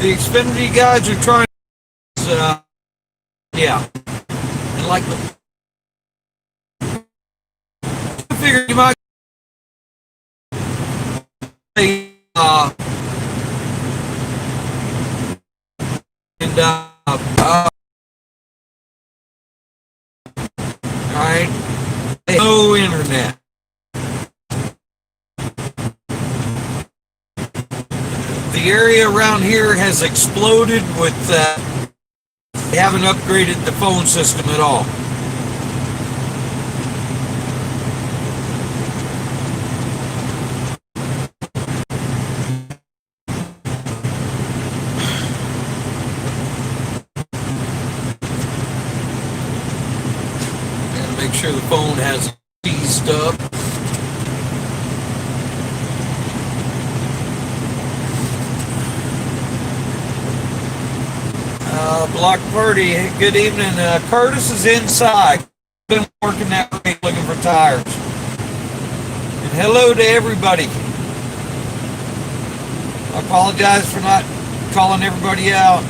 the Xfinity guys are trying to, yeah. And like the, I figured you might say, and, all right, no internet. The area around here has exploded with, they haven't upgraded the phone system at all. Gotta make sure the phone hasn't seized up. Block party, good evening. Curtis is inside. Been working that way looking for tires. And hello to everybody. I apologize for not calling everybody out.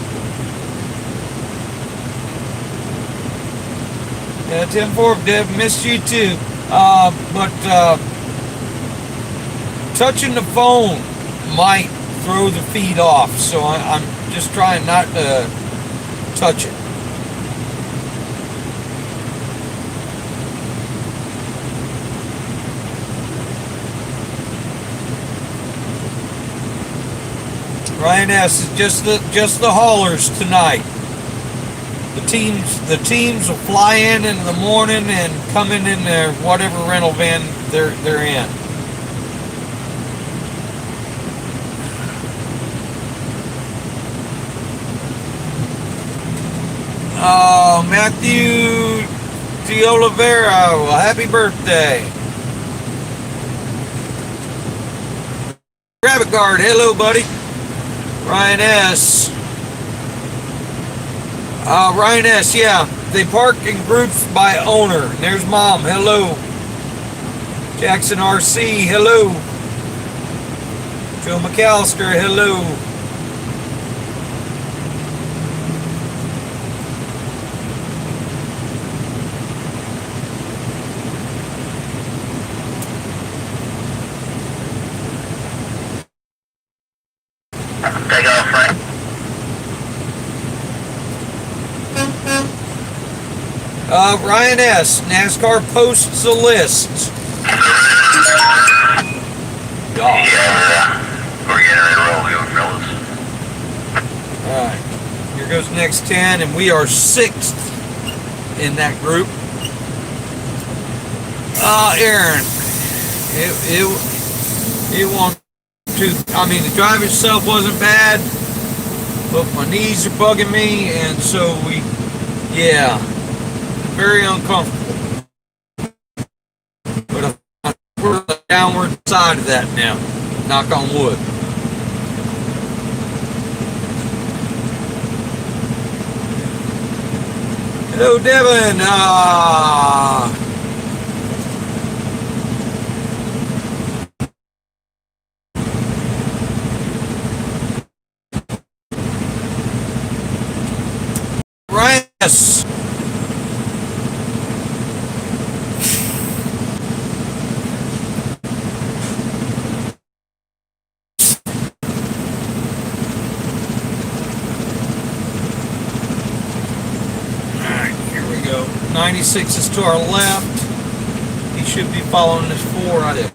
Yeah, Tim Forbes, Deb, missed you too. But touching the phone might throw the feed off, so I'm just trying not to touch it. Ryan S. Just the haulers tonight. The teams will fly in the morning and come in their whatever rental van they're in. Oh, Matthew De Oliveira, well, happy birthday. Rabbit Guard, hello, buddy. Ryan S. Ryan S, yeah, they park in groups by owner. There's Mom, hello. Jackson RC, hello. Joe McAllister, hello. Take off, Frank. Ryan S. NASCAR posts a list. Yeah, we're getting ready to roll here, fellas. Alright, here goes the next 10, and we are 6th in that group. Aaron, it won't to, I mean, the drive itself wasn't bad, but my knees are bugging me, and so yeah, very uncomfortable. But we're on the downward side of that now, knock on wood. Hello, Devin. Yes. Alright, here we go. 96 is to our left. He should be following this 4 right there.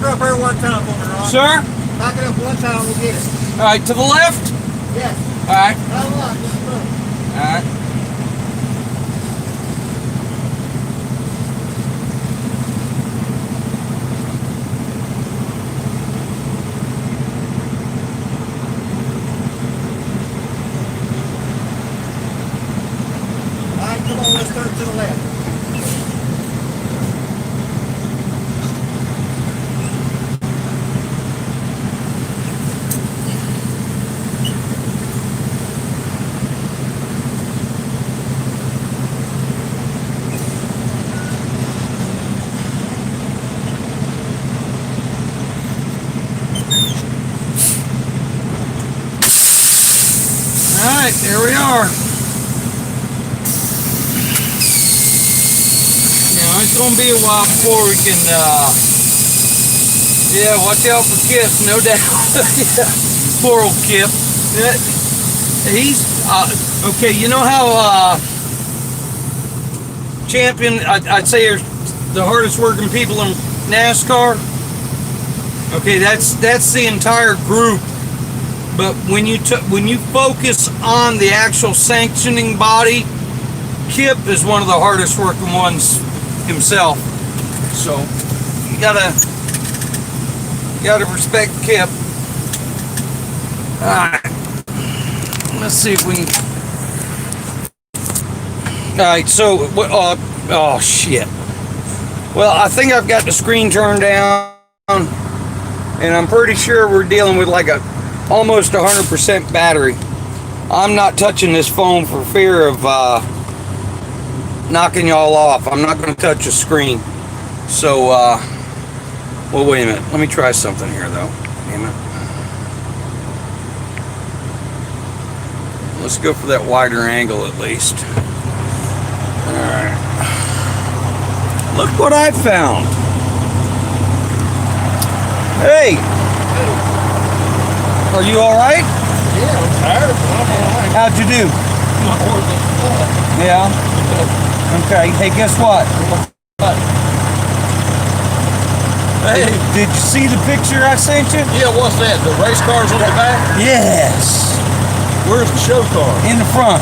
her up here one time for me, Ron. Sir? Back it up one time, we'll get it. All right, to the left? Yes. All right. Not a lot, just a little. All right. All right, come on, let's turn to the left. All right, there we are. Now, it's going to be a while before we can, yeah, watch out for Kip, no doubt. Yeah, poor old Kip. He's, okay, you know how, champion, I'd say are the hardest working people in NASCAR? Okay, that's the entire group. But when you focus on the actual sanctioning body, Kip is one of the hardest working ones himself. So you gotta respect Kip. All right, let's see if we can. All right, so what? Oh shit. Well, I think I've got the screen turned down, and I'm pretty sure we're dealing with like a almost 100% battery. I'm not touching this phone for fear of knocking y'all off. I'm not going to touch the screen. So, well, wait a minute. Let me try something here, though. Damn it. Let's go for that wider angle at least. Alright. Look what I found. Hey! Are you alright? Yeah, I'm tired, but I'm all right. How'd you do? My horse is full. Yeah. Okay. Hey, guess what? Hey, did you see the picture I sent you? Yeah, what's that? The race cars on the back? Yes. Where's the show car? In the front.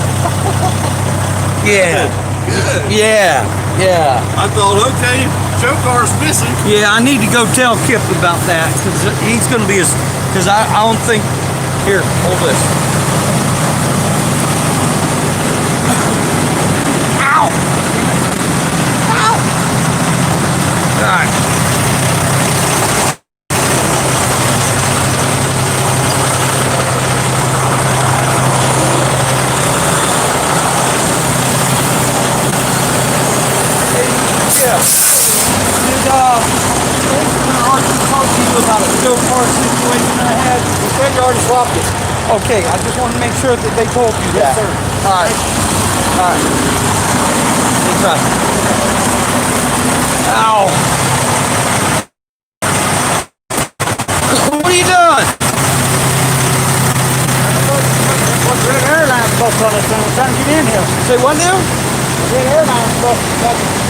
Yeah. Good. Yeah. Yeah. I thought, okay, show car's missing. Yeah, I need to go tell Kip about that because he's going to be because I don't think. Here, hold this. Ow! Ow! All right. Yeah. Talk to you about a go-kart situation I had. You said you already swapped it. Okay, I just want to make sure that they told you that. Yes, sir. All right. All right. Let's try. Ow. What are you doing? What's the red airline supposed to on this thing? We're trying to get in here. Say what now? The red airline supposed to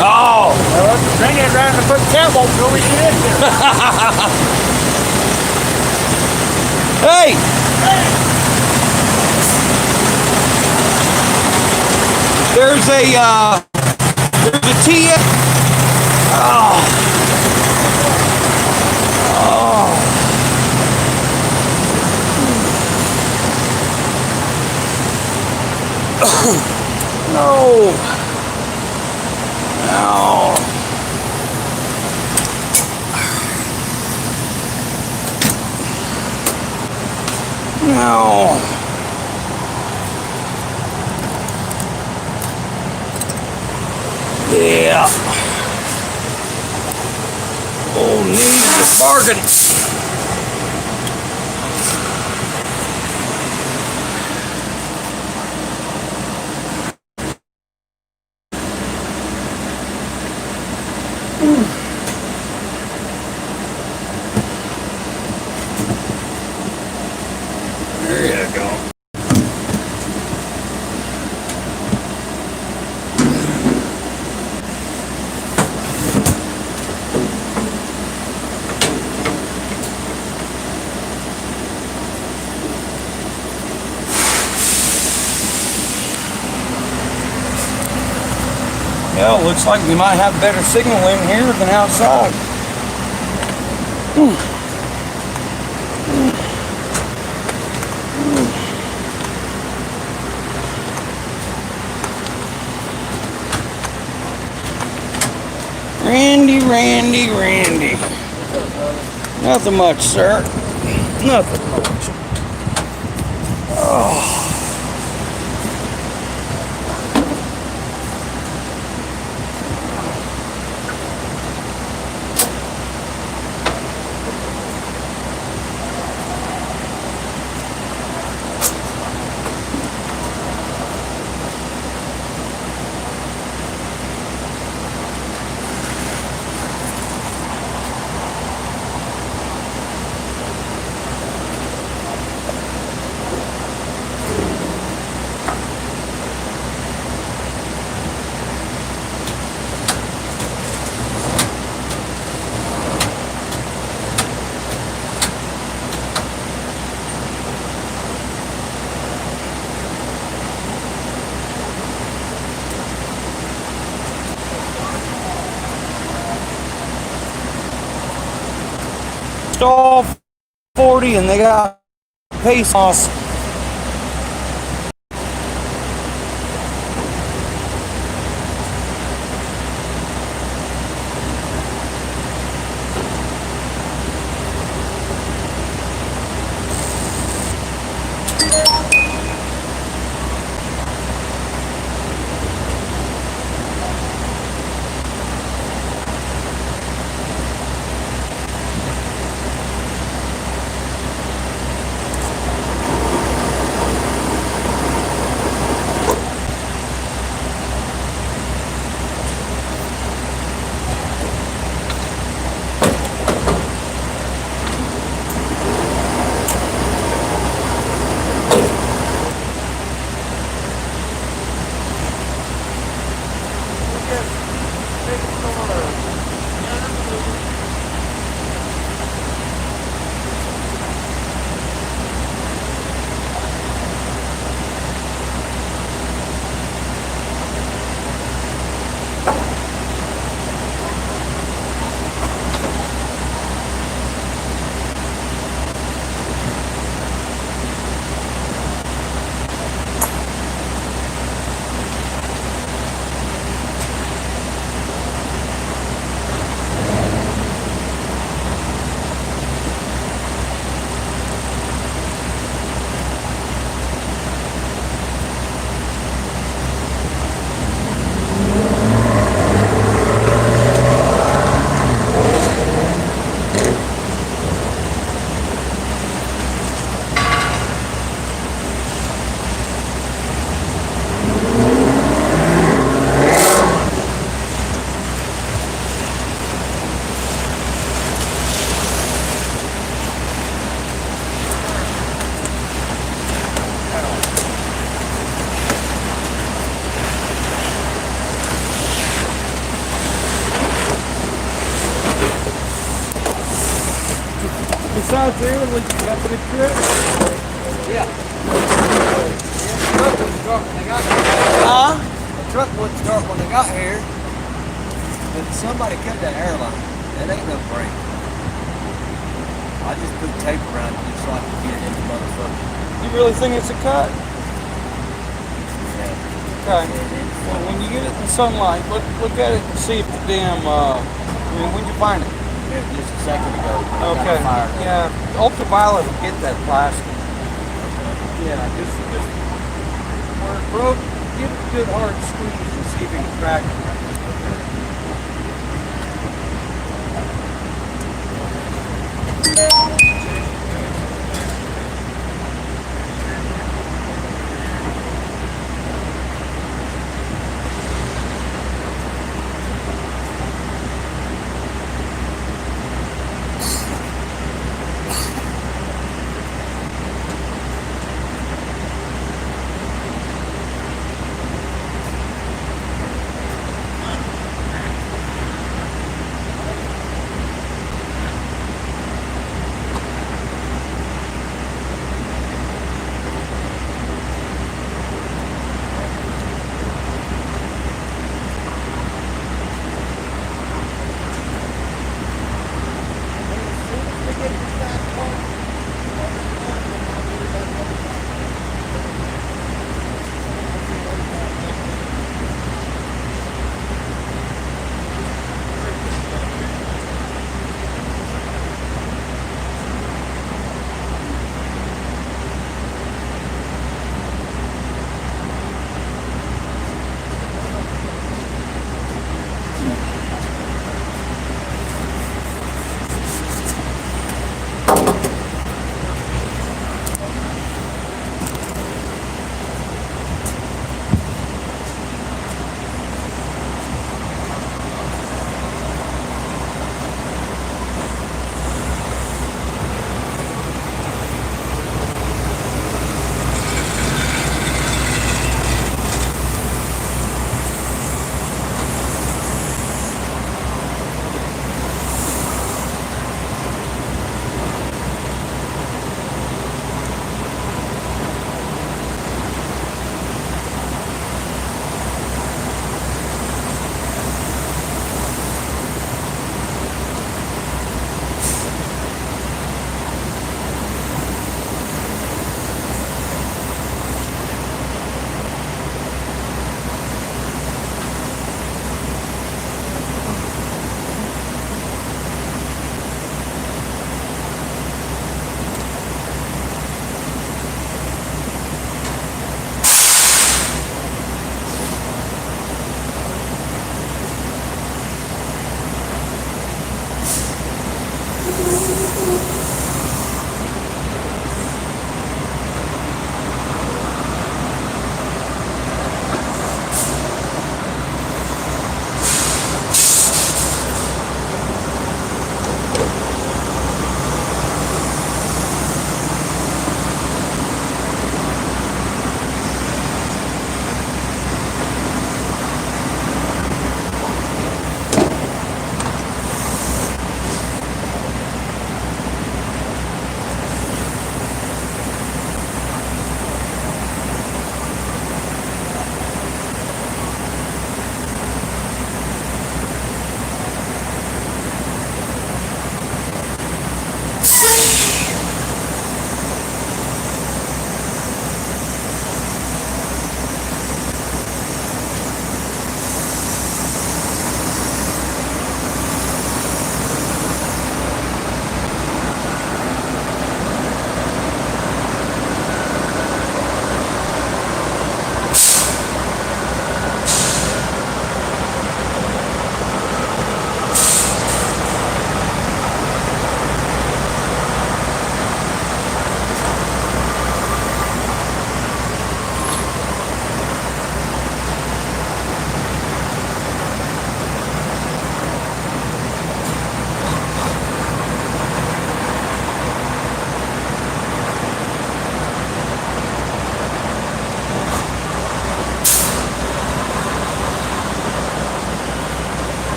Oh. well, bring it around and put cowboys so we get in here. Hey. There's a TX. Oh. Oh. No. No. No. Yeah. Oh, need a bargain. There you go. Well, looks like we might have better signal in here than outside. Randy. Nothing much, sir. Nothing much. Oh. Stall 40 and they got pace sauce. Besides there, you got the trip? Yeah. The truck wouldn't start when they got here. Huh? The truck wouldn't start when they got here. But somebody cut that airline. That ain't no brake. I just put tape around it just so I could get it in the motherfucker. You really think it's a cut? Yeah. Okay. Well, when you get it in sunlight, look at it and see if the damn, when'd you find it? Yeah, just a second ago. Okay. Yeah, ultraviolet will get that plastic. Yeah, just where it broke, give it a good hard squeeze and see if you can crack it.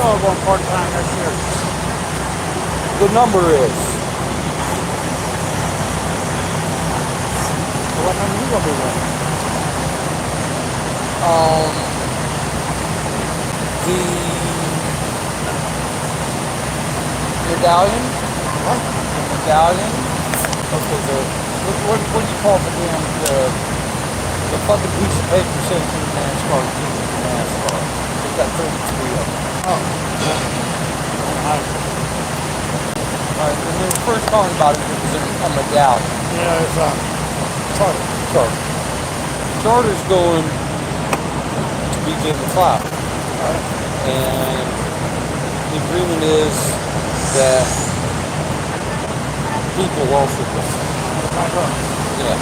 all going part-time next year. The number is. So what number you gonna be running? The medallion. What? The medallion. Okay, what do you call the damn the fucking piece of paper says in NASCAR team in NASCAR. It's got 33 of them. Oh. Alright, when they were first talking about it, it was a medallion. Yeah, it's charter. Charter. Charter's going to be given 5. And the agreement is that people also go. Yeah.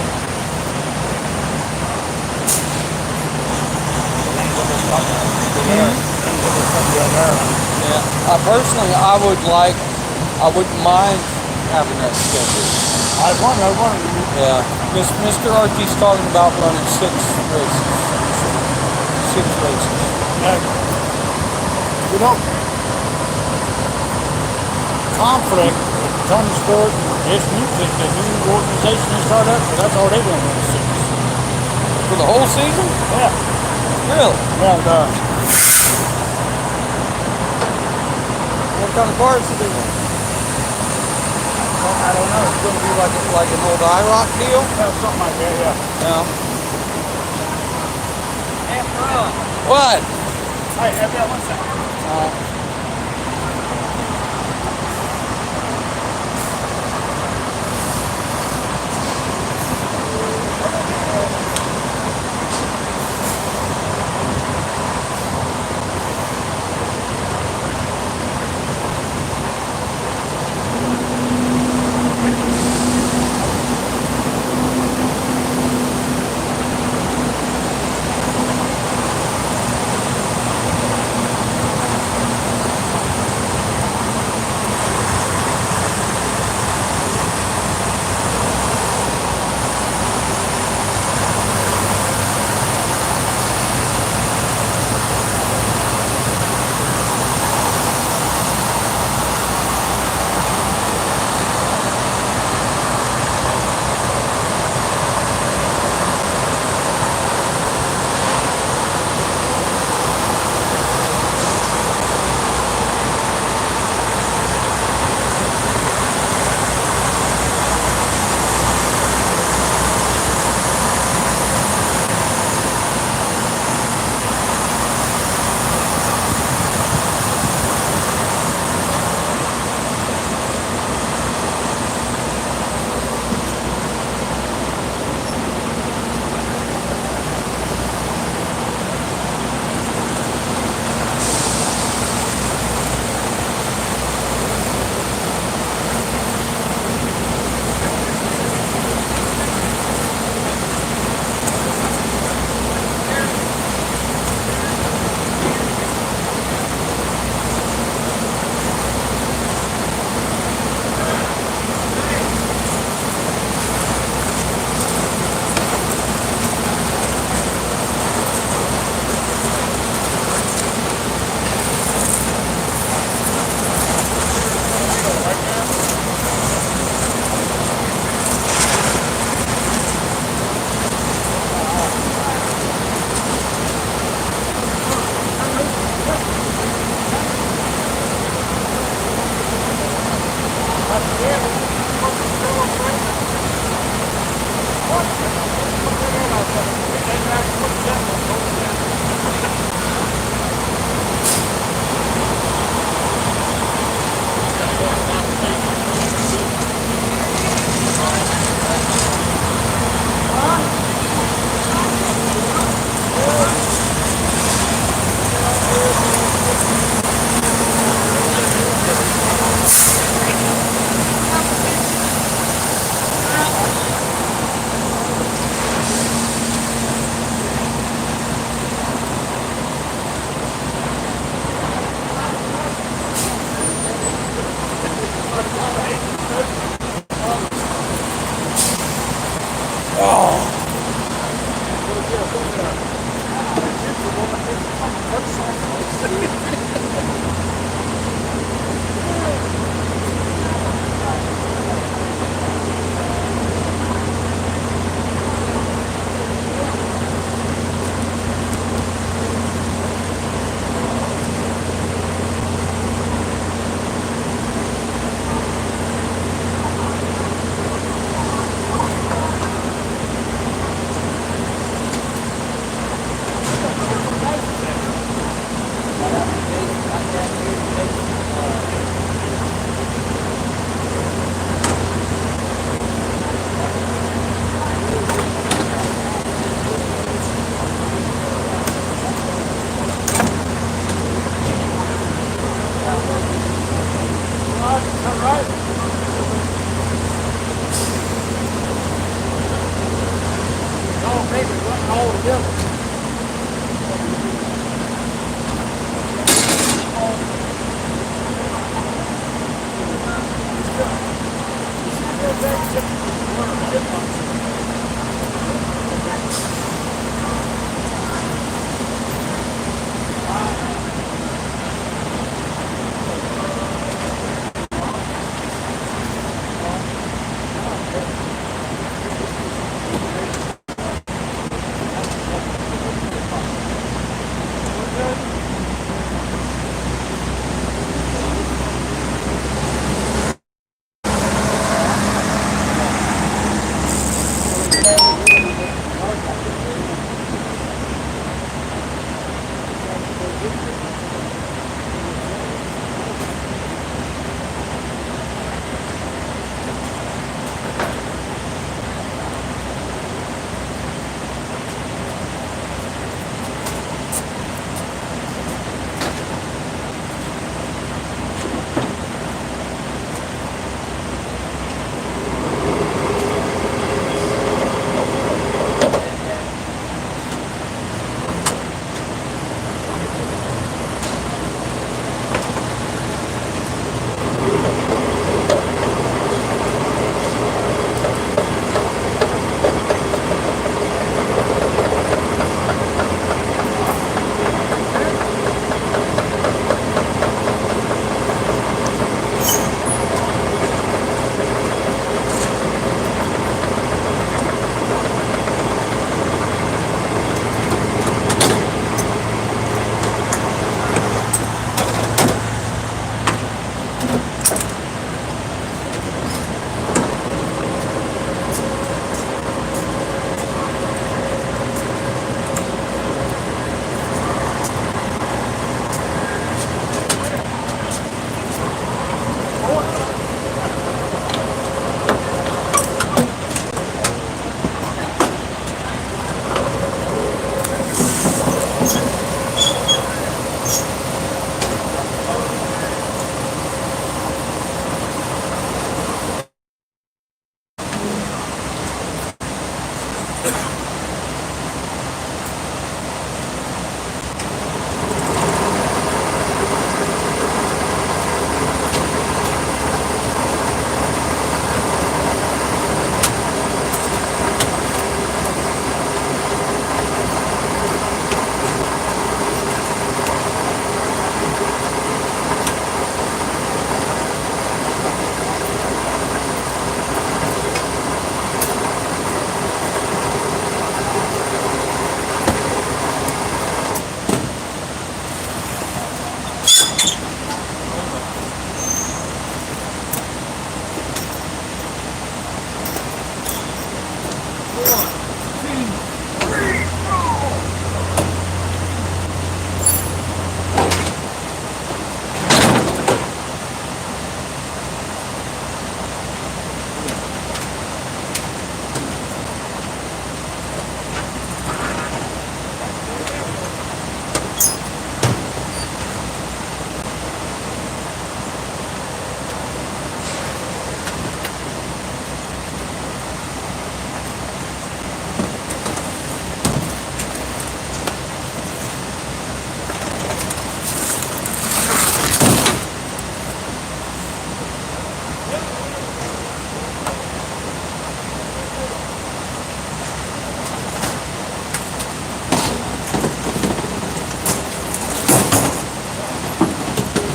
Yeah. Personally, I wouldn't mind having that schedule. I won. Yeah. Mr. Archie's talking about running 6 races. 6 races. You know, conflict with Ton Sport and this music, the new organization they start up, but that's all they want to see. For the whole season? Yeah. Really? Yeah, What kind of cars do they want? I don't know. It's going to be like an old IROC deal? something like that, yeah. Yeah. After all, What? Hey, have that 1 second.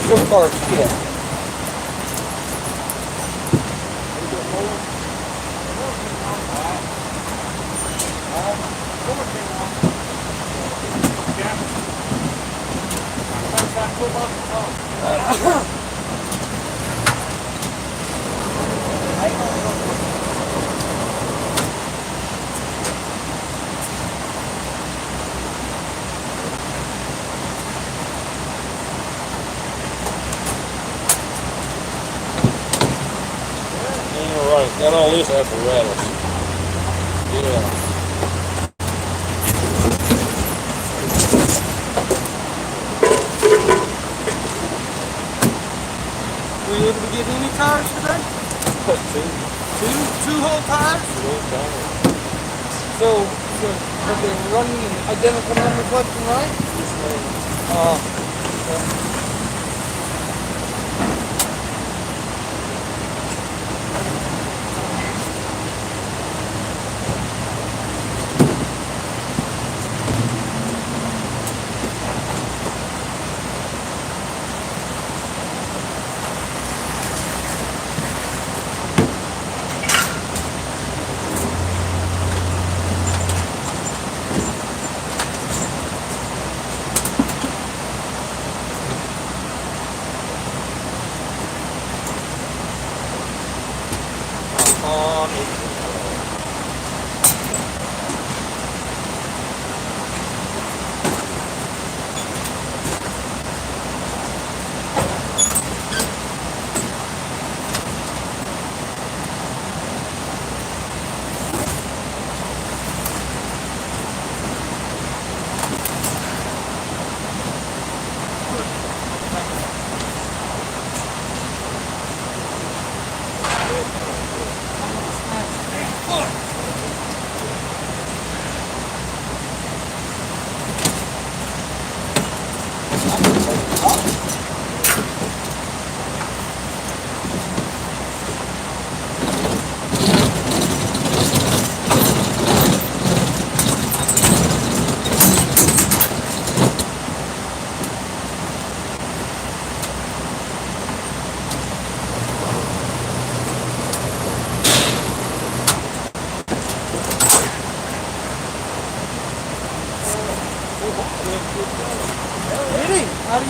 Your car's kid. Right, got all this apparatus. Yeah. Were you able to get any tires today? Two whole tires? So are they running identical numbers left and right? Okay.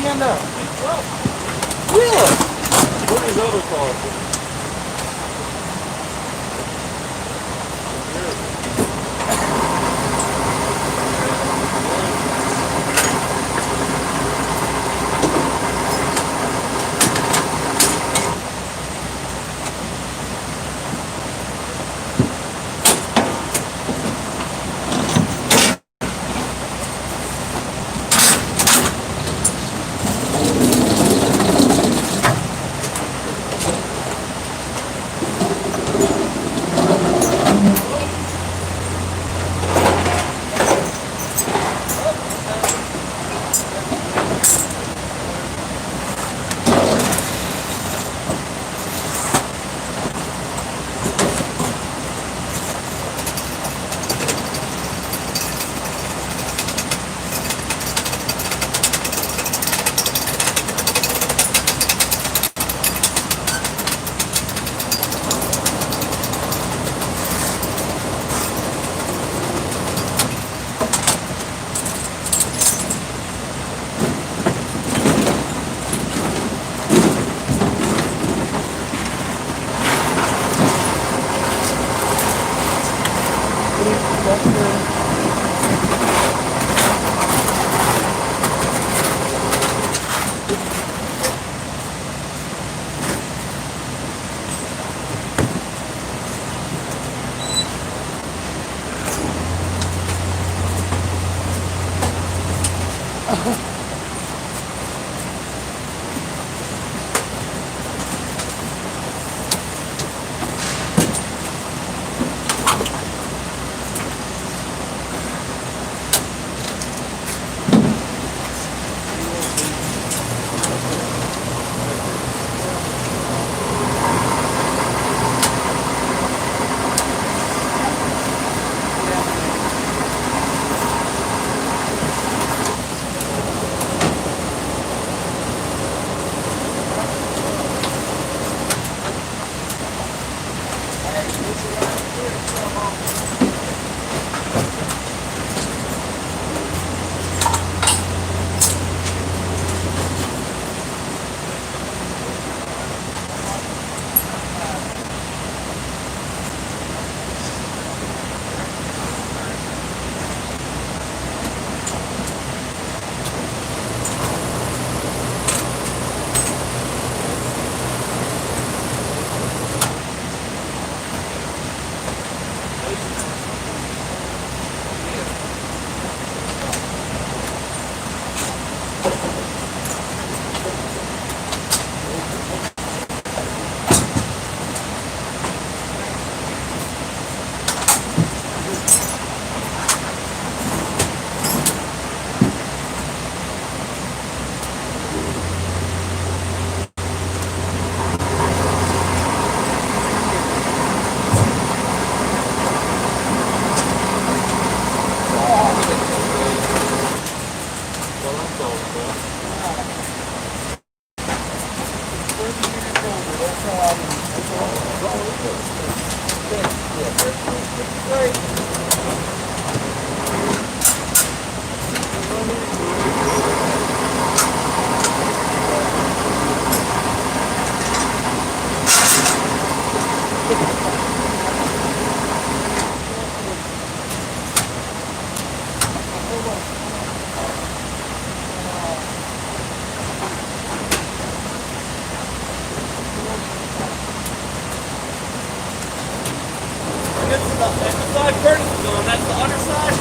you end up? Really? What is other cars?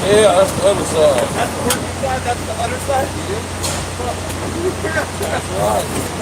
Yeah, that's the other side. That's the working side, that's the underside? That's right.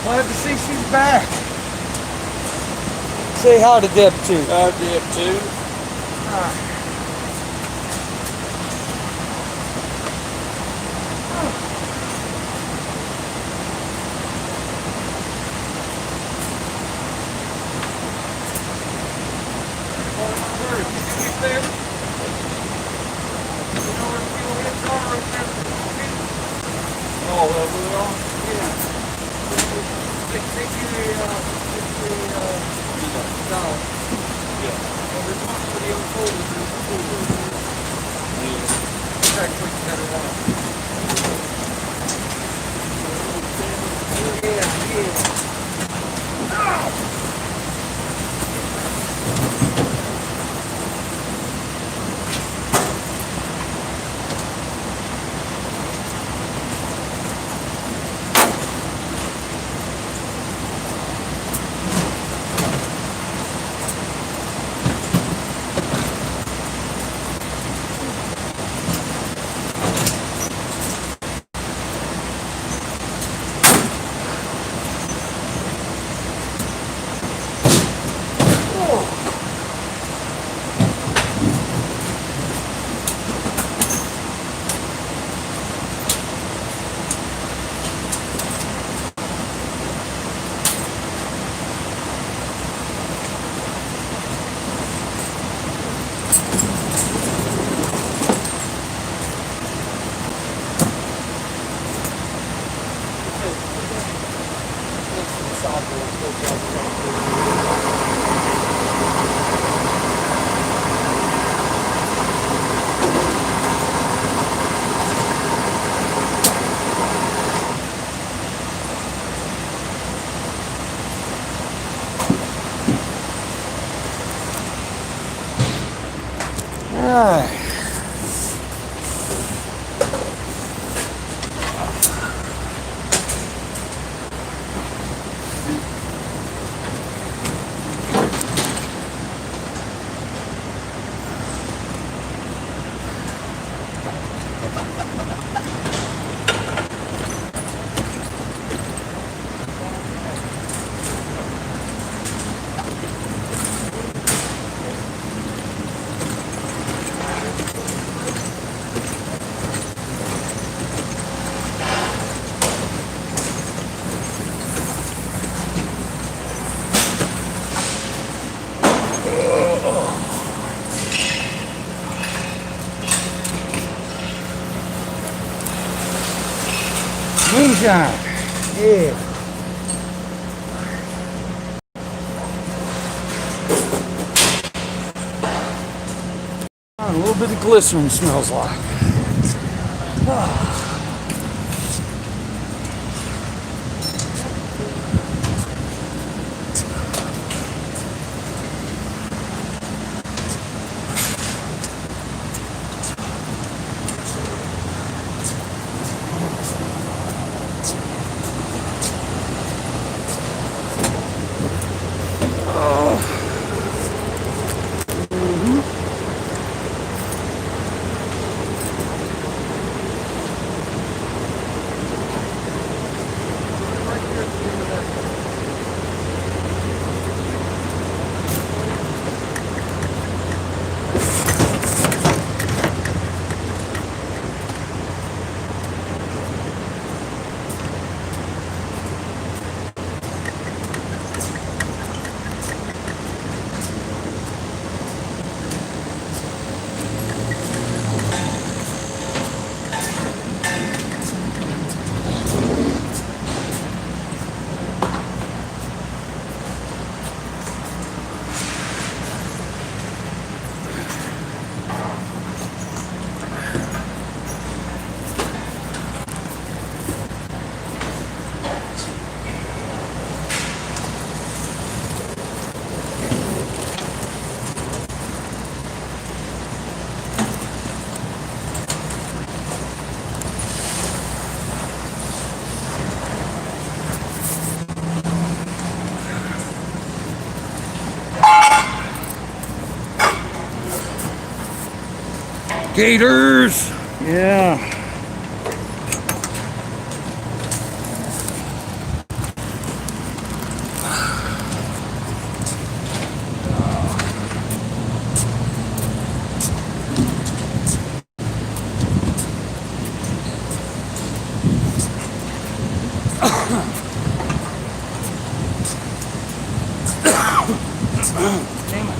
Glad to see she's back. Say hi to Deb too. Dip too. Alright. Moonshine. Yeah. A little bit of glycerin smells like. Gators. Yeah. Damn it.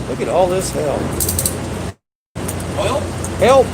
Look at all this help. Well, Help!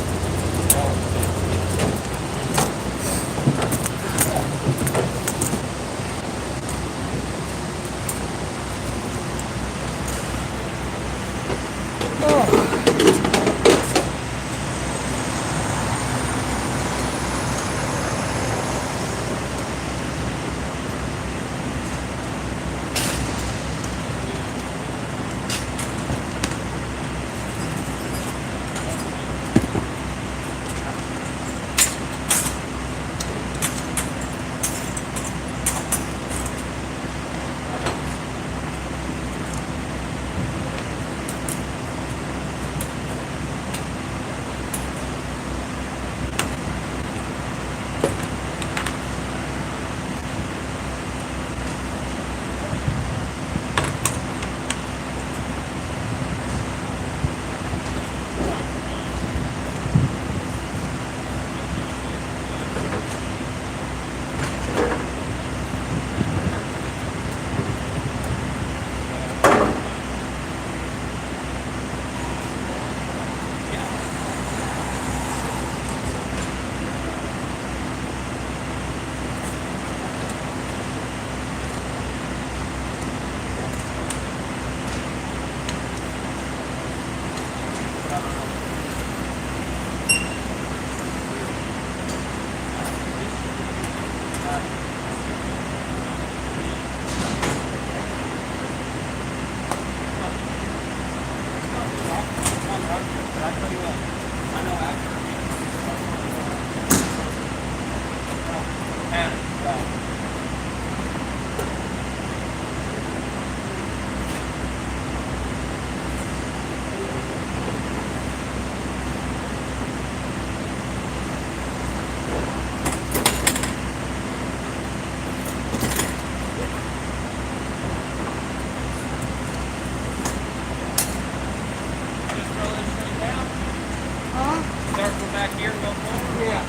start from back here and go forward? Yeah.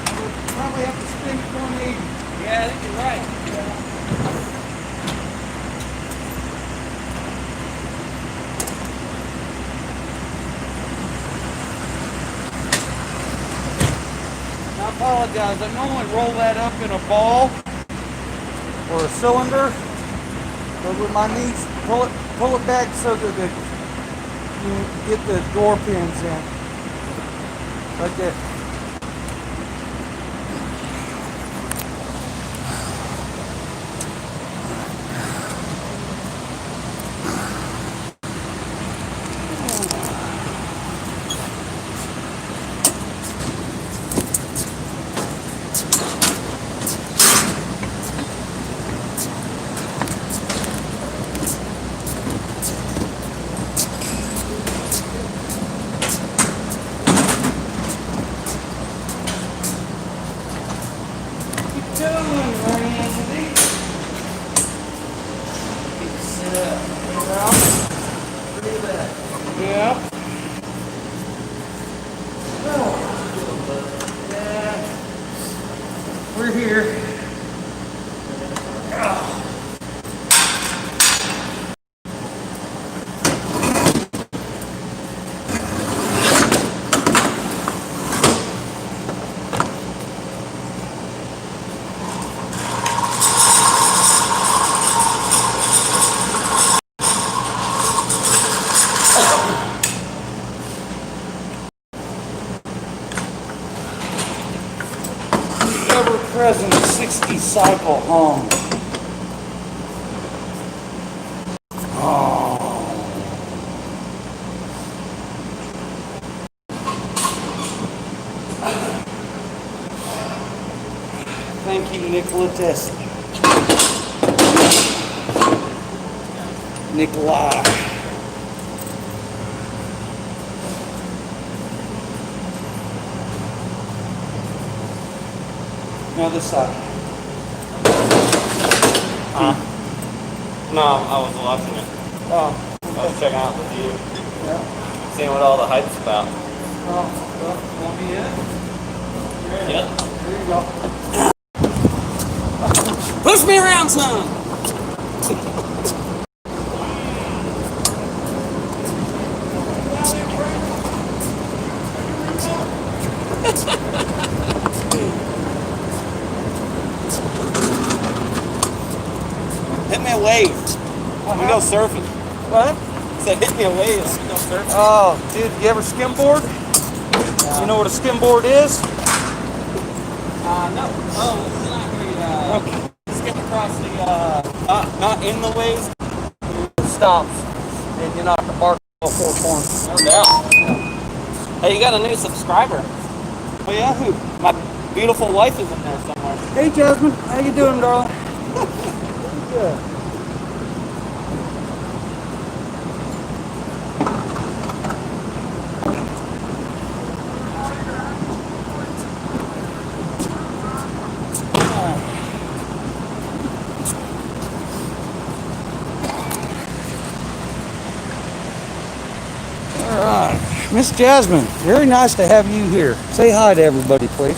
I would probably have to spin it 180. Yeah, I think you're right. I apologize. I normally roll that up in a ball or a cylinder, but with my knees, pull it back so that you get the door pins in, like that. We're here. Ever-present 60 cycle hum. Thank you, Nikola Tesla. Nikolai. Now this side. No, I was watching it. Oh. I was checking out the view, Yeah. seeing what all the hype's about. Oh, well, want me in? Yep. Here you go. Push me around some! Hit me a wave. We go surfing. What? Said hit me a wave. We go surfing. Oh, dude, you ever skimboard? You know what a skimboard is? No. Oh, it's not very, skip across the, not in the waves. Stops. And you knock the bark off 4 corners. No doubt. Hey, you got a new subscriber. Oh yeah, who? My beautiful wife is in there somewhere. Hey, Jasmine. How you doing, darling? Good. Miss Jasmine, very nice to have you here. Say hi to everybody, please.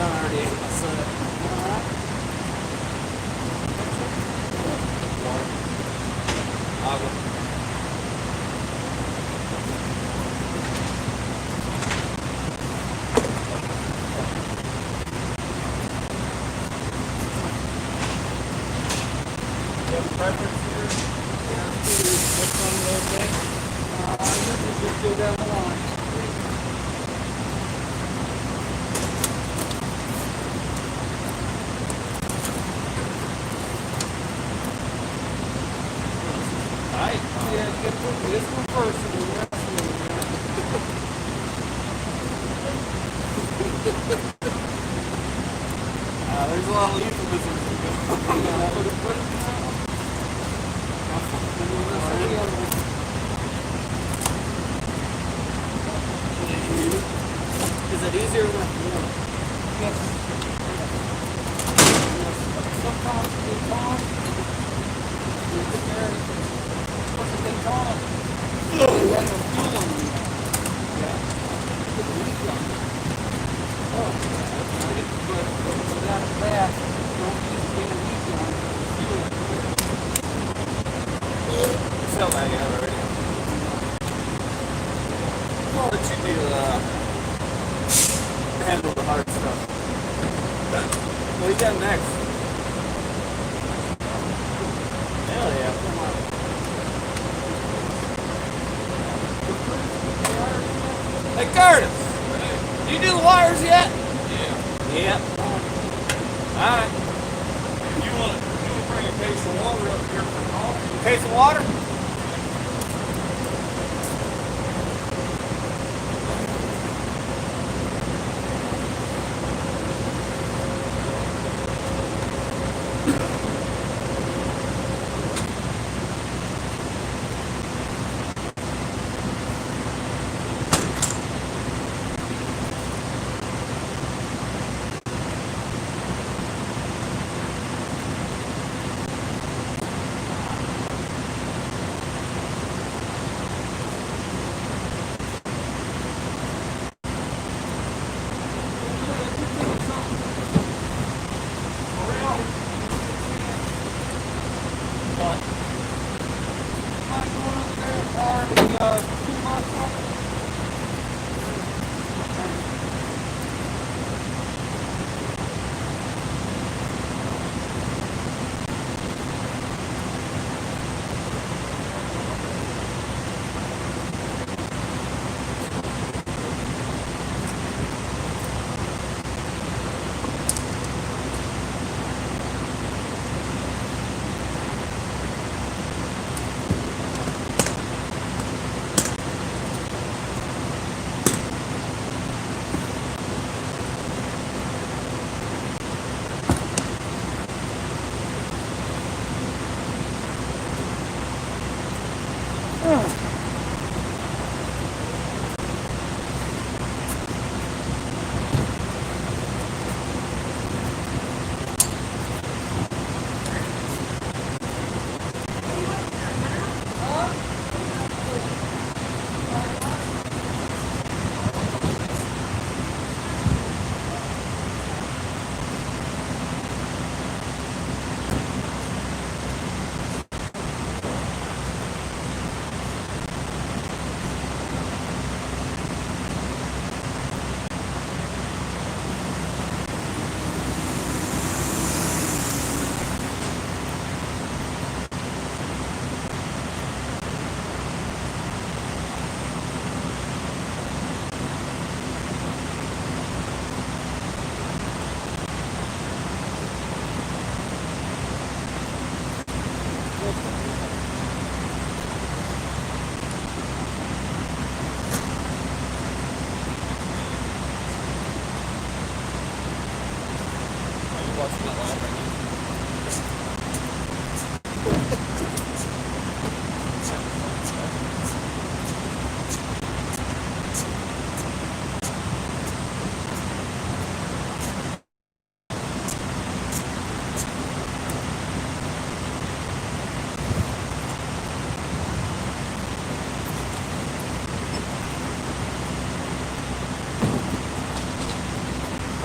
already ate my son. Alright. Agua. You have a preference here? Which one of those next? Usually just go down the line. Alright, yeah, get this one first and then the rest of them. There's a lot of euphemisms. Is it easier with more? Yes. Sometimes it's on. You sit there and once it gets on, you have no fuel on you. Yeah. Put the heat on. Oh, that's nice. But without that, don't use the heat on. Sell that out already. Well, it should be handle the hard stuff. What do you got next? Hell yeah, come on. Hey Curtis! Do you do the wires yet? Yeah. Yeah. Alright. You want to bring a case of water up here for coffee? Case of water?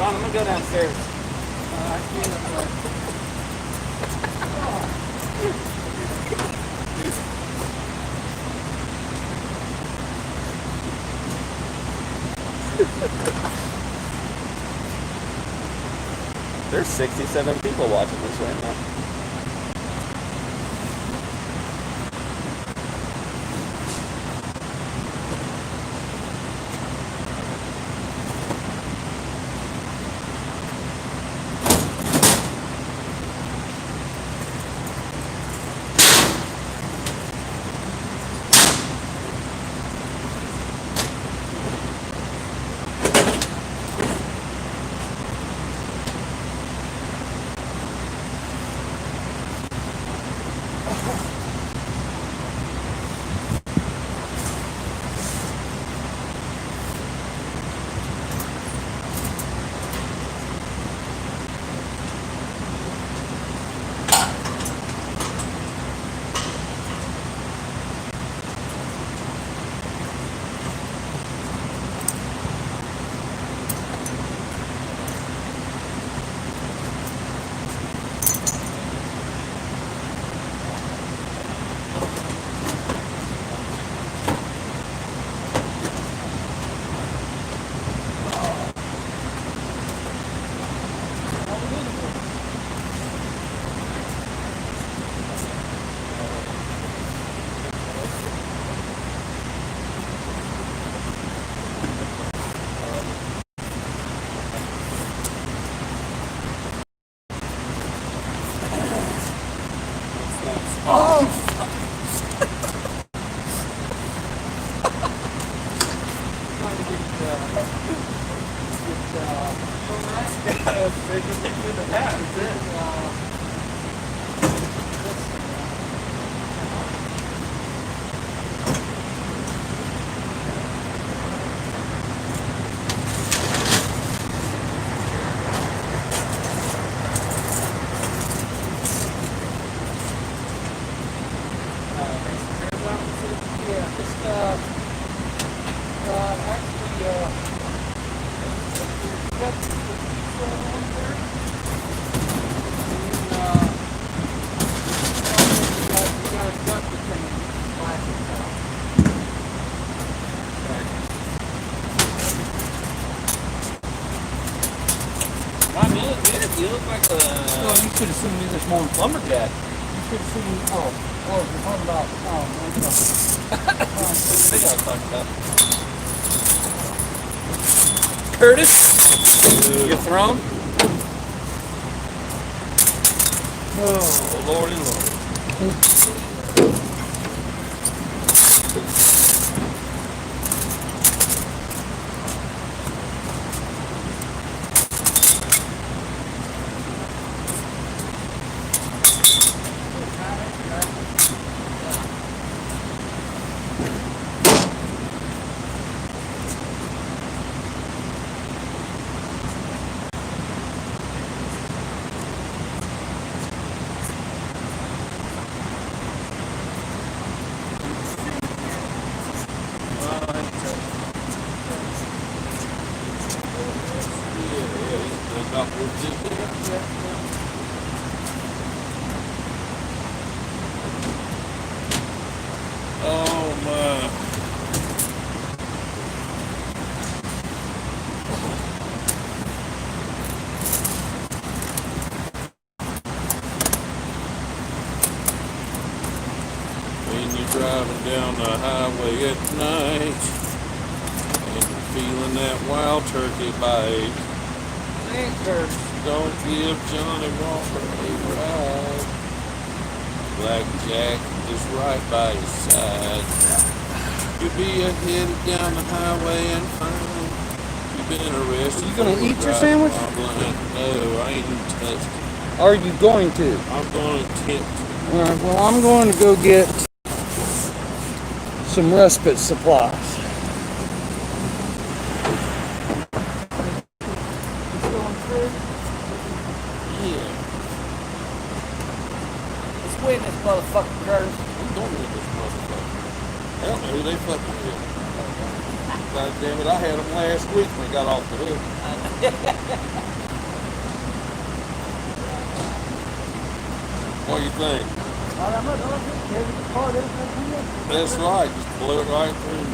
Ron, I'm gonna go downstairs. I can't. There's 67 people watching this right now. You look like a... No, you could have seen me this morning. lumberjack. You could have seen me. Oh, you're talking about. What are you talking about? Curtis, Your throne? oh, Lordy Lord. Oh my. When you're driving down the highway at night and you're feeling that wild turkey bite, don't give Johnny Walker a ride. Black Jack is right by his side. You'll be headed down the highway and find you've been arrested. You gonna for eat your driving sandwich? while blind. No, I ain't even touched it. are you going to? I'm going to attempt to. All right. Well, I'm going to go get some respite supplies. Yeah, Let's win this motherfucking Curtis. I'm going with this motherfucker. I don't know who they fucking with. God damn it, I had them last week when they got off the hook. What do you think? That's right. Just blew it right through.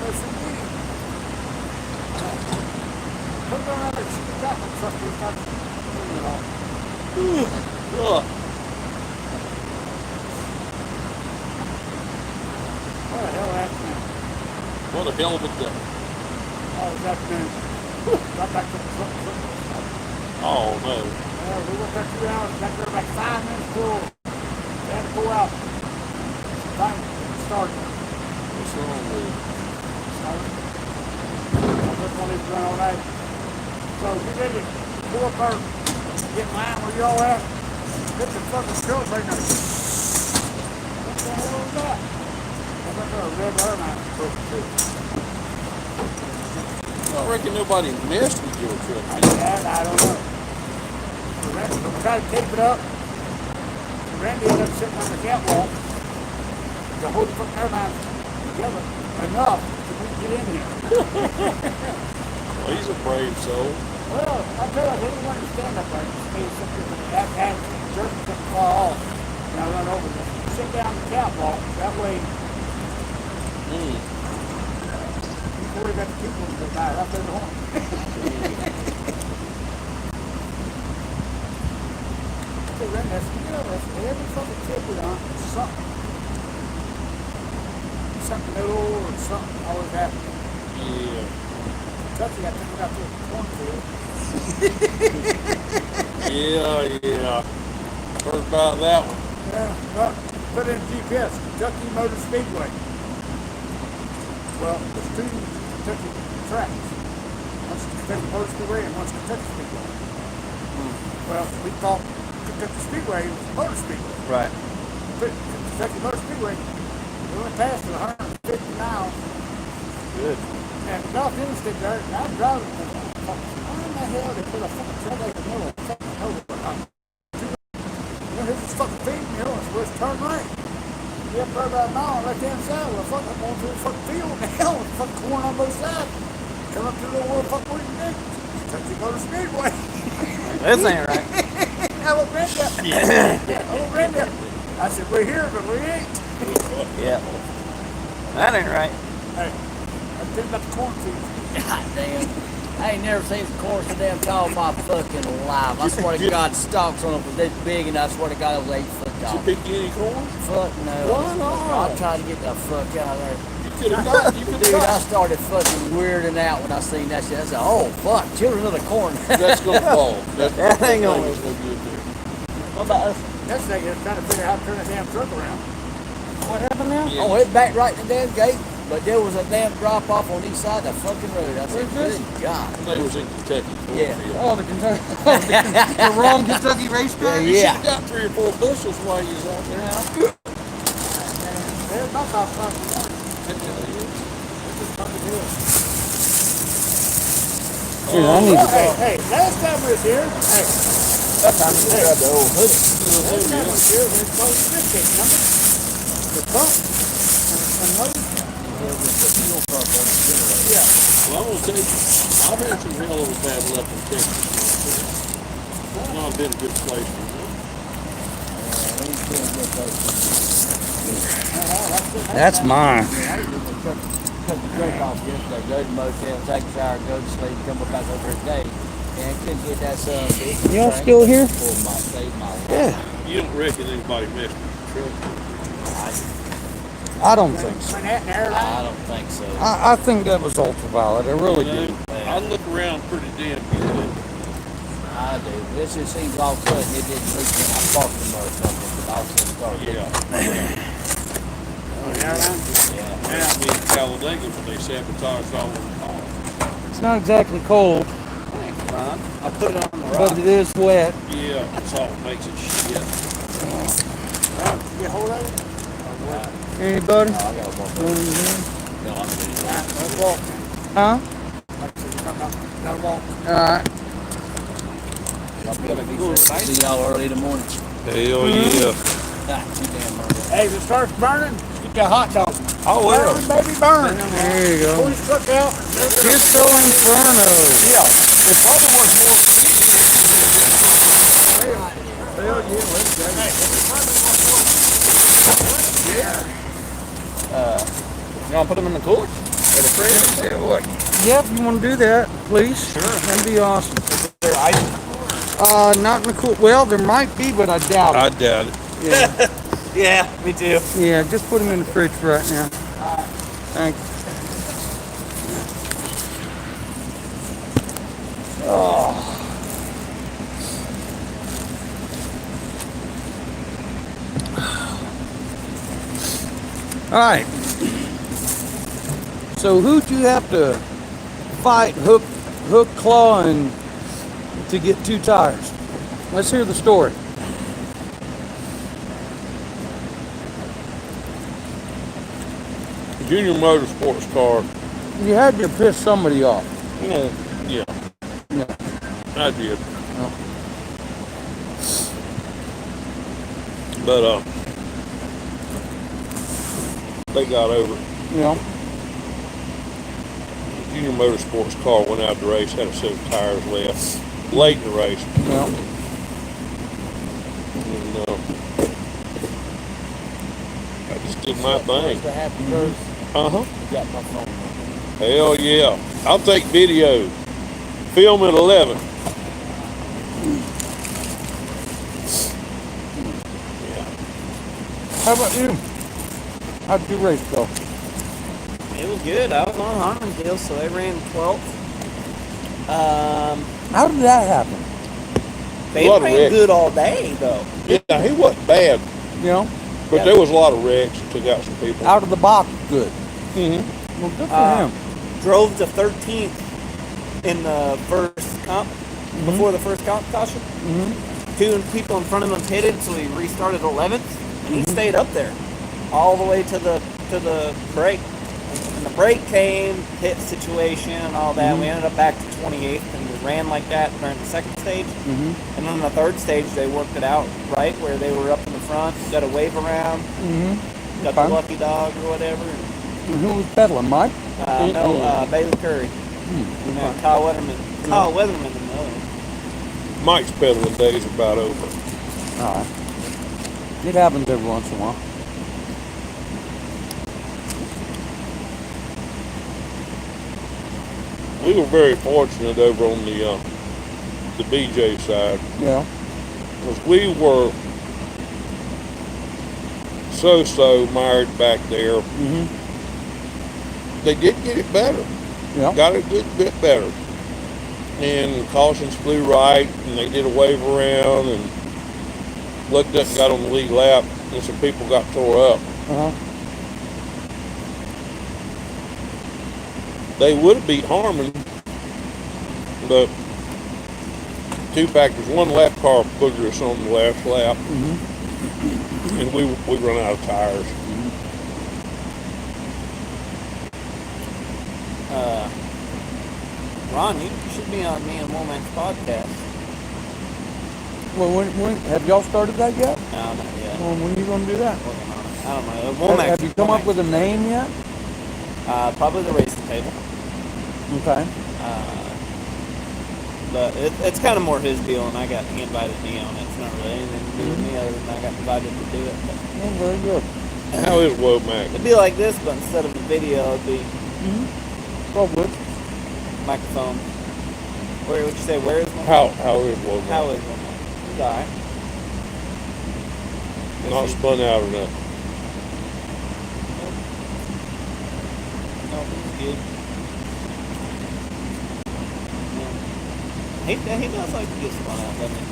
Ugh. What the hell happened? What a hell of a day. Oh, this afternoon. Got back to the truck. Oh no. We went there 2 hours, got there like 5 minutes till they had to go out. Time started. What's wrong with it? This one is run all night. So we did it. Pull up there, get in line where y'all at. Get the fucking truck right now. What the hell was that? I went there, a red airline truck too. I reckon nobody messed with your truck. I don't know. So Randy tried to tape it up. Randy ended up sitting on the catwalk to hold the fucking airline together enough so we could get in here. Well, he's a brave soul. Well, I tell you, they didn't want to stand up there. They something that had jerk to fall off. And I run over there. Sit down the catwalk. That way, you worry about the people that die right there in the horn. Hey, Randy, that's every fucking tip we on something. Something new or something always happens. Yeah. Kentucky got taken out to a cornfield. Yeah. Heard about that one. Yeah, well, put in GPS, Kentucky Motor Speedway. Well, there's 2 Kentucky tracks. One's Kentucky Motor Speedway and one's Kentucky Speedway. Well, we thought Kentucky Speedway was Motor Speedway. Right. Kentucky Motor Speedway, we went past it 150 miles. Good. And North Interstate there, and I'm driving. Why in the hell they put a fucking trail like the middle of the fucking road? Here's this fucking feed, and it's supposed to turn right. You up there about a mile on the left-hand side, well, fuck, I'm going through the fucking field, and hell, with fucking corn on both sides. Come up to the little fucking where you dig. Kentucky Motor Speedway. This ain't right. I looked Randy up. I looked Randy up. I said, we're here, but we ain't. Yeah. That ain't right. Hey, I'm thinking about the cornfield. God damn. I ain't never seen some corn so damn tall in my fucking life. I swear to God, stalks on them was this big, and I swear to God, it was 8 foot Did tall. you pick any corn? Fuck no. Why not? I'm trying to get the fuck out of there. You could have not. You could Dude, I have started fucking weirding out when I seen that shit. I said, oh, fuck, children of the corn. That's gonna fall. That ain't gonna That's no good there. What about us? Next thing is trying to figure out how to turn the damn truck around. What happened now? Yeah. Oh, it backed right in the damn gate, but there was a damn drop off on each side of the fucking road. I said, good God. They was in Kentucky. Yeah. Oh, the Kentucky, the wrong Kentucky racetrack. You Yeah. should have got 3 or 4 bushels while you was out there. There's my top fucking one. Dude, I need to Hey, last time we was here, hey, that time to grab the old hoodie. last time we was here, we was supposed to this case, remember? The pump and load. Yeah. Well, I'm gonna tell you, I've had some hell of a bad luck in Texas. It's not been a good place for me. That's mine. Cut the brake off yesterday, go to the motel, take a shower, go to sleep, come back over every day. And couldn't get that son of a bitch. Y'all still here? Pulled my save my life. Yeah. You don't reckon anybody messed with your truck? I don't think so. Manhattan Airlines. I don't think so. I think that was ultraviolet. I really do. I look around pretty damn good. I do. This just seems all of a sudden it didn't leak when I parked the motherfucker, but all of a sudden it started leaking. Yeah. That's me in Talladega when they sabotaged all of the cars. It's not exactly cold, Thanks, Ron. I put it on the but rock. it is wet. Yeah, that's all that makes it shit. Get hold of it. Anybody? No, I got a walk. Mhm. No, I'm good. Let's walk. Huh? Gotta walk. All right. Y'all better be safe. See y'all early in the morning. Hell yeah. Ah, too damn early. Hey, if it starts burning, get that hot dog. Oh, Burn, baby, burn. There you Pull go. your truck out. Disco Inferno. Yeah. It probably was more for Hell yeah, let's go. You want to put them in the cooler? Or the fridge? you. Yeah, if you want to do that, please. Sure. That'd be awesome. They're ice. Not in the cool. Well, there might be, but I doubt it. I doubt it. Yeah. Yeah, me too. Yeah, just put them in the fridge for right now. Thanks. Oh. All right. So who'd you have to fight, hook, claw, and to get 2 tires? Let's hear the story. Junior Motorsports car, You had to piss somebody off. you know, yeah, Yeah. I did. No. But they got over it. You know. Junior Motorsports car went out to race, had a set of tires left late in the race. You know. And, I just did my thing. The happy birds. Uh-huh. Got my phone. Hell yeah. I'll take video. Film at 11. Yeah. How about you? How'd your race go? It was good. I was on Harmondale, so they ran 12th. How did that happen? They A lot of ran wrecks. good all day, though. Yeah, he wasn't bad, You know, but there was a lot of wrecks that took out some people. out of the box, good. Mm-hmm. Well, good for him. Drove to 13th in the first comp, before the first comp caution. Mm-hmm. 2 people in front of him pitted, so he restarted 11th, and he stayed up there all the way to the break. And the break came, pit situation, and all that. We ended up back to 28th, and we ran like that during the second stage. Mm-hmm. And then the third stage, they worked it out right where they were up in the front, got a wave around, Mm-hmm. got Okay. the lucky dog or whatever. And who was pedaling, Mike? Bailey Curry. And then Kyle Weatherman. Kyle Weatherman in the other one. Mike's pedaling days are about over. All right. It happens every once in a while. We were very fortunate over on the BJ side, Yeah. because we were so mired back there. Mm-hmm. They did get it better. Yeah. Got it a good bit better. And cautions flew right, and they did a wave around, and looked up and got on the lead lap, and some people got tore up. Uh-huh. They would have beat Harmon, but 2 factors. One lap car boogered us on the last lap, Mm-hmm. and we run out of tires. Ron, you should be on me and Womack's podcast. Well, when have y'all started that yet? No, not yet. Well, when are you going to do that? Working on it. I don't know. Have you come up with a name yet? Probably the racing table. Okay. But it's kind of more his deal, and he invited me on it. It's not really anything to do with me other than I got invited to do it. But Well, very good. How is Womack? it'd be like this, but instead of a video, it'd be Mm-hmm. Well, good. microphone. Where would you say? Where is my? How is Womack? How is one? He's alright. Not spun out or nothing. No, he's good. Yeah. He does like to get spun out, doesn't he?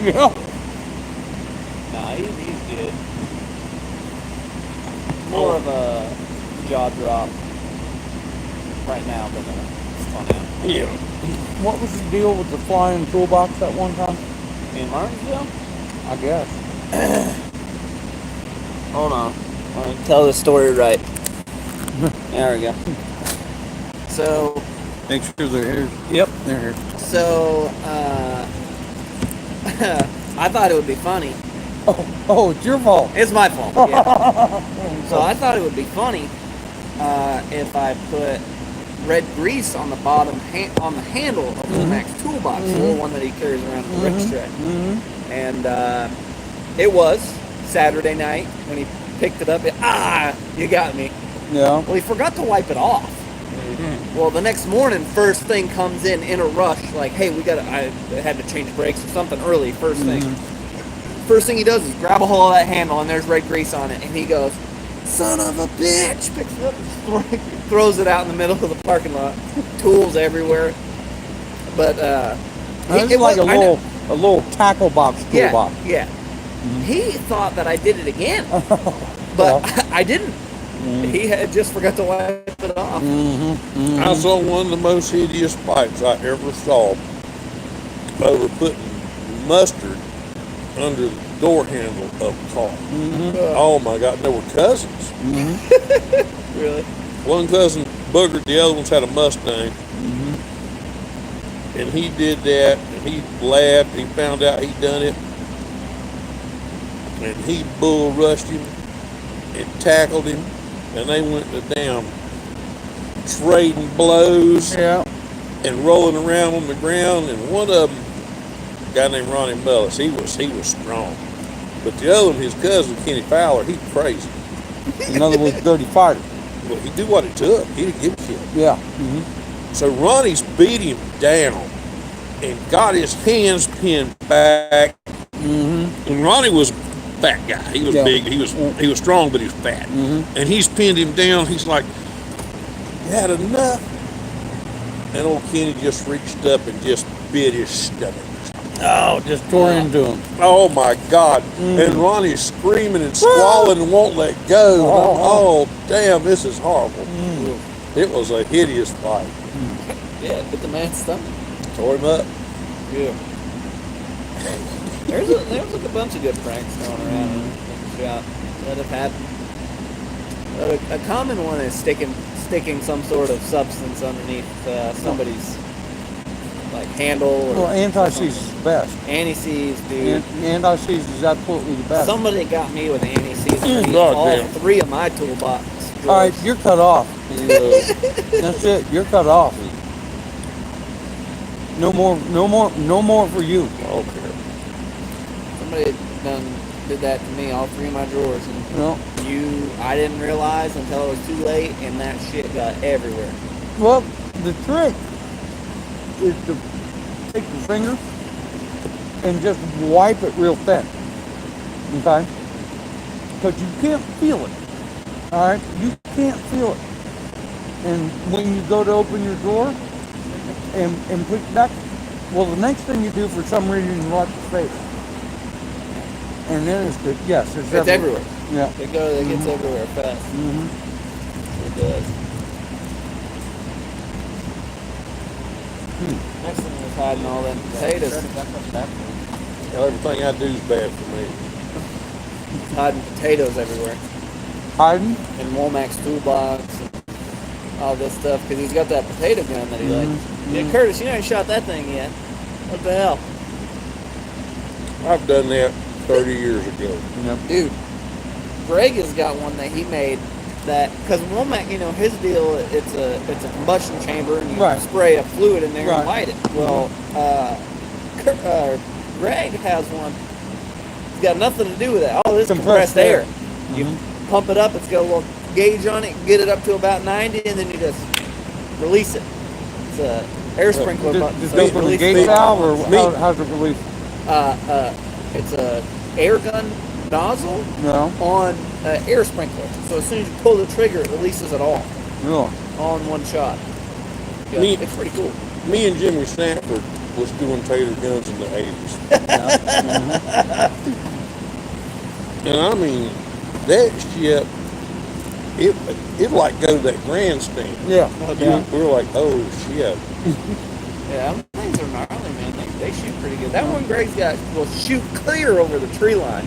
Yeah. Nah, he's good. More of a jaw drop right now than a spun out. Yeah. What was the deal with the flying toolbox that one time? In Martinsville? I guess. Hold on. I want to tell the story right. There we go. So, Make sure they're here. Yep, they're here. so, I thought it would be funny. Oh, it's your fault. It's my fault, yeah. So I thought it would be funny if I put red grease on the bottom on the handle of the Max toolbox, the little one that he carries around in the racetrack. And it was Saturday night when he picked it up. You got me. Yeah. Well, he forgot to wipe it off. Well, the next morning, first thing comes in a rush, like, hey, I had to change brakes or something early, first thing. First thing he does is grab a hold of that handle, and there's red grease on it, and he goes, son of a bitch, picks it up and throws it out in the middle of the parking lot. Tools everywhere. But, It's like a little tackle box toolbox. Yeah. He thought that I did it again, but I didn't. He had just forgot to wipe it off. I saw one of the most hideous fights I ever saw over putting mustard under the door handle of a car. Oh my God, they were cousins. Really? One cousin boogered, the other one's had a Mustang. And he did that, and he laughed, he found out he done it. And he bull rushed him and tackled him, and they went to damn trading blows and rolling around on the ground. And one of them, a guy named Ronnie Mullis, he was strong. But the other one, his cousin Kenny Fowler, he's crazy. In other words, dirty fighter. Well, he do what it took. He didn't give a shit. Yeah. So Ronnie's beat him down and got his hands pinned back. And Ronnie was a fat guy. He was big. He was strong, but he was fat. And he's pinned him down. He's like, you had enough? And old Kenny just reached up and just bit his stomach. Oh, just tore into him. Oh my God. And Ronnie's screaming and squalling and won't let go. Oh, damn, this is horrible. It was a hideous fight. Yeah, hit the man's stomach. Tore him up. Yeah. There's like a bunch of good pranks going around in the shop that have happened. A common one is sticking some sort of substance underneath somebody's like handle. Or Well, anti-seize is the best. Anti-seize, dude. Anti-seize is absolutely the best. Somebody got me with anti-seize underneath God all damn. 3 of my toolbox. All right, you're cut off. That's it. You're cut off. No more for you. Okay. Somebody did that to me, all 3 of my drawers, and I didn't realize until it was too late, and that shit got everywhere. Well, the trick is to take your finger and just wipe it real thin. Okay? Because you can't feel it. All right? You can't feel it. And when you go to open your drawer and put it back, well, the next thing you do for some reason you wipe your face. And then it's good. Yes, it's everywhere. Yeah. It gets everywhere fast. It does. Next thing was hiding all them potatoes. Everything I do is bad for me. Hiding potatoes everywhere. Hiding? In Womack's toolbox and all this stuff, because he's got that potato gun that he likes. Yeah, Curtis, you ain't shot that thing yet. What the hell? I've done that 30 years ago. Dude, Greg has got one that he made that, because Womack, his deal, it's a combustion chamber, and you spray a fluid in there and light it. Well, Greg has one. It's got nothing to do with that. Oh, this is compressed air. You pump it up, it's got a little gauge on it, get it up to about 90, and then you just release it. It's a air sprinkler button. Does it go from the gate valve, or how's it released? It's a air gun nozzle No. on an air sprinkler. So as soon as you pull the trigger, it releases it all. No. All in one shot. Yeah, Neat. it's pretty cool. Me and Jimmy Sanford was doing tater guns in the 80s. And I mean, that shit, it like go to that grandstand. Yeah. We were like, oh shit. Yeah, them things are gnarly, man. They shoot pretty good. That one Greg's got will shoot clear over the tree line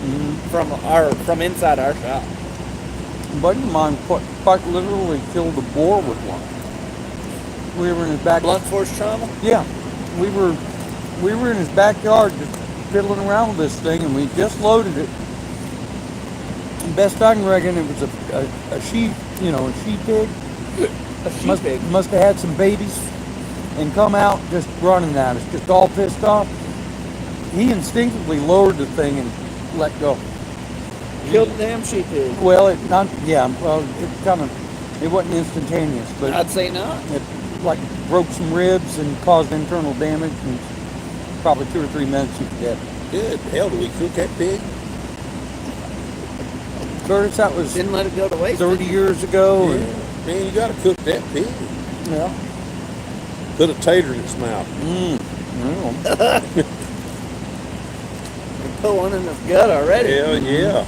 from inside our shop. A buddy of mine quite literally killed a boar with one. We were in his back. Blunt force trauma? Yeah, we were in his backyard just fiddling around with this thing, and we just loaded it. And best I can reckon, it was a she pig. A she-pig. Must have had some babies and come out just running at us, just all pissed off. He instinctively lowered the thing and let go. Killed the damn she-pig. Well, it wasn't instantaneous, but I'd say not. it like broke some ribs and caused internal damage, and probably 2 or 3 minutes he was dead. Good hell, do we cook that pig? Curtis, that was Didn't let it go to waste. 30 years ago. Yeah. and- Man, you gotta cook that pig. Yeah. Put a tater in its mouth. Yeah. Put one in his gut already. Hell yeah.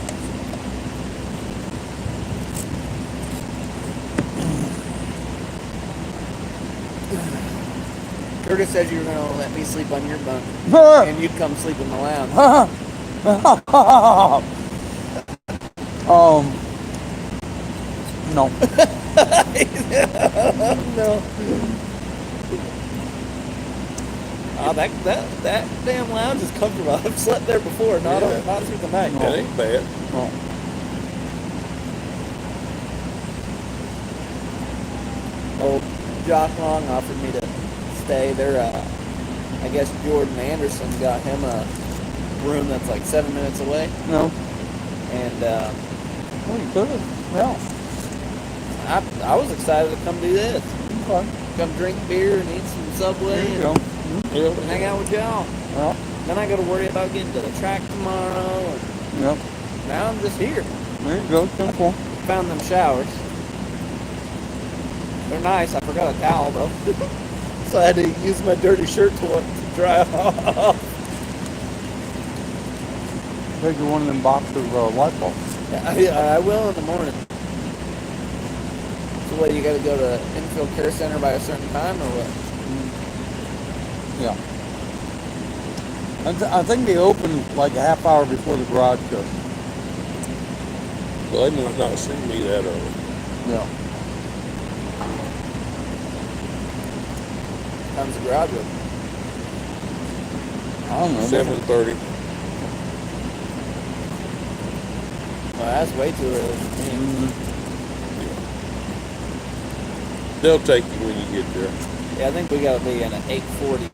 Curtis said you were going to let me sleep on your bunk, and you'd come sleep in the lounge. No. No. Oh, that damn lounge is comfortable. I've slept there before, not Yeah. not through the night. That ain't bad. No. Old Josh Long offered me to stay there. I guess Jordan Anderson got him a room that's like 7 minutes away, No. and Well, you could have. Yeah. I was excited to come do this. Okay. Come drink beer and eat some Subway There you and go. hang out with y'all. Well, Then I got to worry about getting to the track tomorrow. And yep. now I'm just here. There you go. Simple. Found them showers. They're nice. I forgot a towel though, so I had to use my dirty shirt to dry off. Take you one of them boxes of light bulbs. I will in the morning. So what, you got to go to Infield Care Center by a certain time or what? Yeah. I think they open like a half hour before the garage goes. Well, they might not see me that early. Yeah. Time's the garage open? I don't know. 7:30. Well, that's way too early for me. They'll take you when you get there. Yeah, I think we got to be in at 8:40.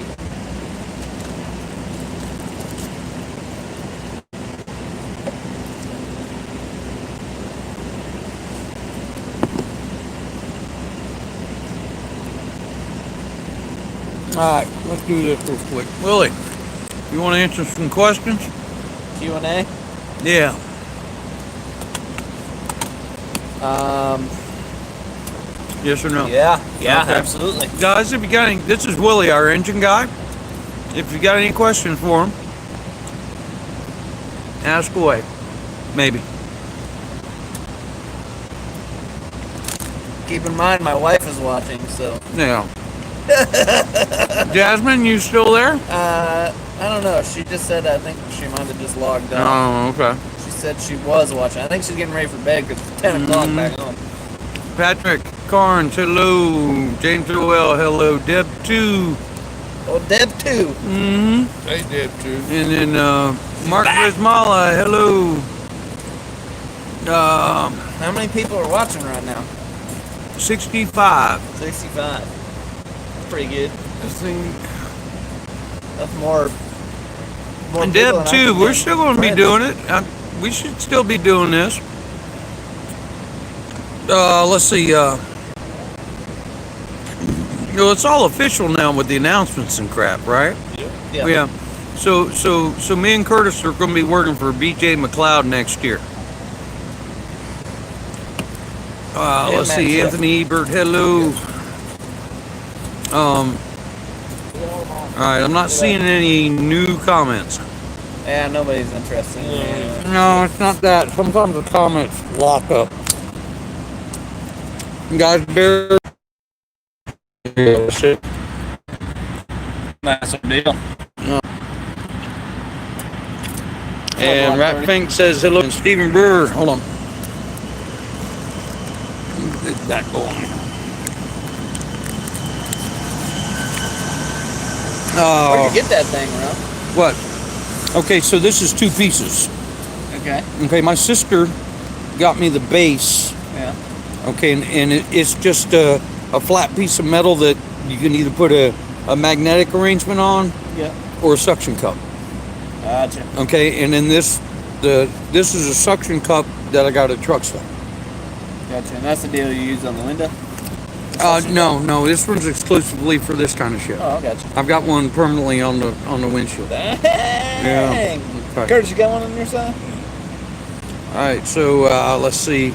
All right, let's do this real quick. Willie, you want to answer some questions? Q&A. Yeah. Yes or no? Yeah, Okay. absolutely. Guys, if you got any, this is Willie, our engine guy. If you got any questions for him, ask away. Maybe. Keep in mind, my wife is watching, so Yeah. Jasmine, you still there? I don't know. She just said I think she might have just logged on. Oh, okay. She said she was watching. I think she's getting ready for bed because it's 10 o'clock back home. Patrick Carnes, hello. James Joel, hello. Deb 2. Oh, Deb too. Mm-hmm. They did too. And then Mark Rizmala, hello. How many people are watching right now? 65. 65. That's pretty good. I think. That's more And people Deb than I too. can We're get still going to be friends. doing it. We should still be doing this. Let's see. It's all official now with the announcements and crap, right? Yeah. So me and Curtis are going to be working for BJ McLeod next year. Let's see. man, Anthony Ebert, hello. All right. I'm not seeing any new comments. Yeah, nobody's interested in it. No, it's not that. Sometimes the comments lock up. Guys, bear. Shit. That's a deal. And Rat Fink says hello. And Stephen Brewer, hold on. Get that going. Where'd you get that thing, Rob? What? Okay, so this is 2 pieces. Okay. Okay, my sister got me the base. Yeah. Okay, and it's just a flat piece of metal that you can either put a magnetic arrangement on Yeah. or a suction cup. Gotcha. Okay, and then this is a suction cup that I got at truck stop. Gotcha. And that's the deal you use on the window? No, this one's exclusively for this kind of shit. Oh, gotcha. I've got one permanently on the windshield. Dang. Yeah. Okay. Curtis, you got one on your side? All right, so let's see.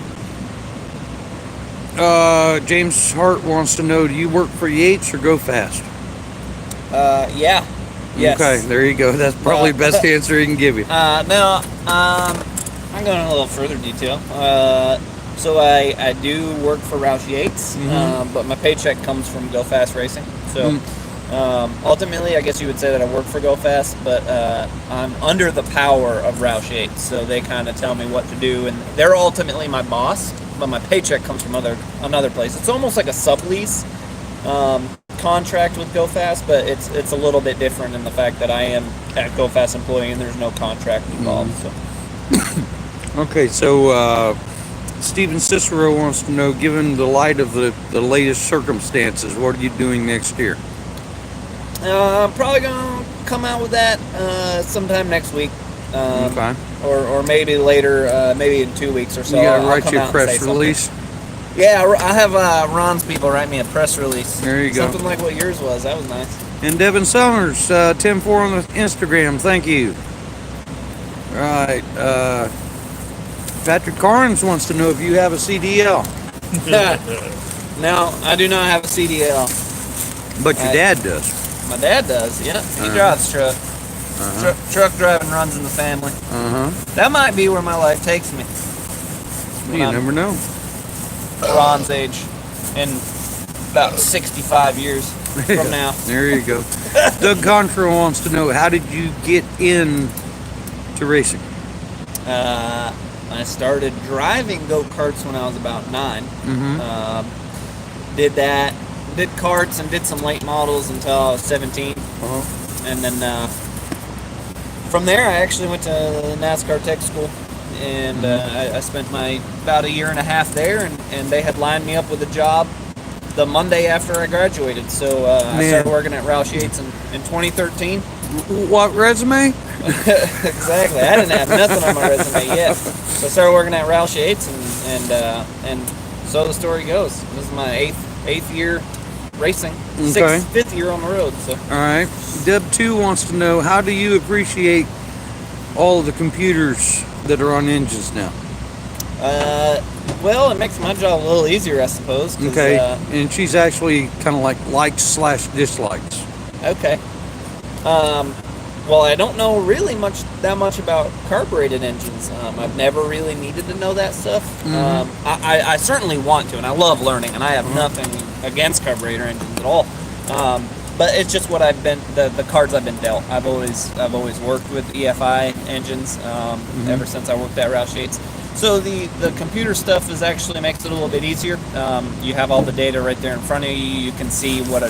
James Hart wants to know: do you work for Yates or Go Fast? Yeah. Yes. Okay, there you go. That's probably the best answer he can give you. No, I'm going in a little further detail. So I do work for Roush Yates, but my paycheck comes from Go Fast Racing. So ultimately, I guess you would say that I work for Go Fast, but I'm under the power of Roush Yates. So they kind of tell me what to do, and they're ultimately my boss, but my paycheck comes from another place. It's almost like a sublease contract with Go Fast, but it's a little bit different in the fact that I am a Go Fast employee and there's no contract involved. So. Okay, so Steven Cicero wants to know: given the light of the latest circumstances, what are you doing next year? I'm probably gonna come out with that sometime next week, Okay. or maybe later, maybe in 2 weeks or so. You gotta I'll write come you a out and say press something. release. Yeah, I have Ron's people write me a press release. There you go. Something like what yours was. That was nice. And Devin Summers, 10-4 on the Instagram. Thank you. All right. Patrick Carnes wants to know if you have a CDL, No, I do not have a CDL. but your dad does. My dad does. Yeah, he drives truck. Truck driving runs in the family. That might be where my life takes me. You never know. Ron's age in about 65 years from now. There you go. Doug Contra wants to know: how did you get into racing? I started driving go-karts when I was about 9. Did karts and did some late models until I was 17. And then from there I actually went to NASCAR Tech School. And I spent about a year and a half there, and they had lined me up with a job the Monday after I graduated. So I started working at Roush Yates in 2013. What resume? Exactly. I didn't have nothing on my resume yet. So I started working at Roush Yates, and so the story goes. This is my eighth year racing, fifth year on the road. So. All right. Deb 2 wants to know: how do you appreciate all of the computers that are on engines now? Well, it makes my job a little easier, I suppose. Okay. And she's actually kind of like likes/dislikes. Okay. Well, I don't know really that much about carbureted engines. I've never really needed to know that stuff. I certainly want to, and I love learning, and I have nothing against carburetor engines at all. But it's just what the cards I've been dealt. I've always worked with EFI engines ever since I worked at Roush Yates. So the computer stuff actually makes it a little bit easier. You have all the data right there in front of you. You can see what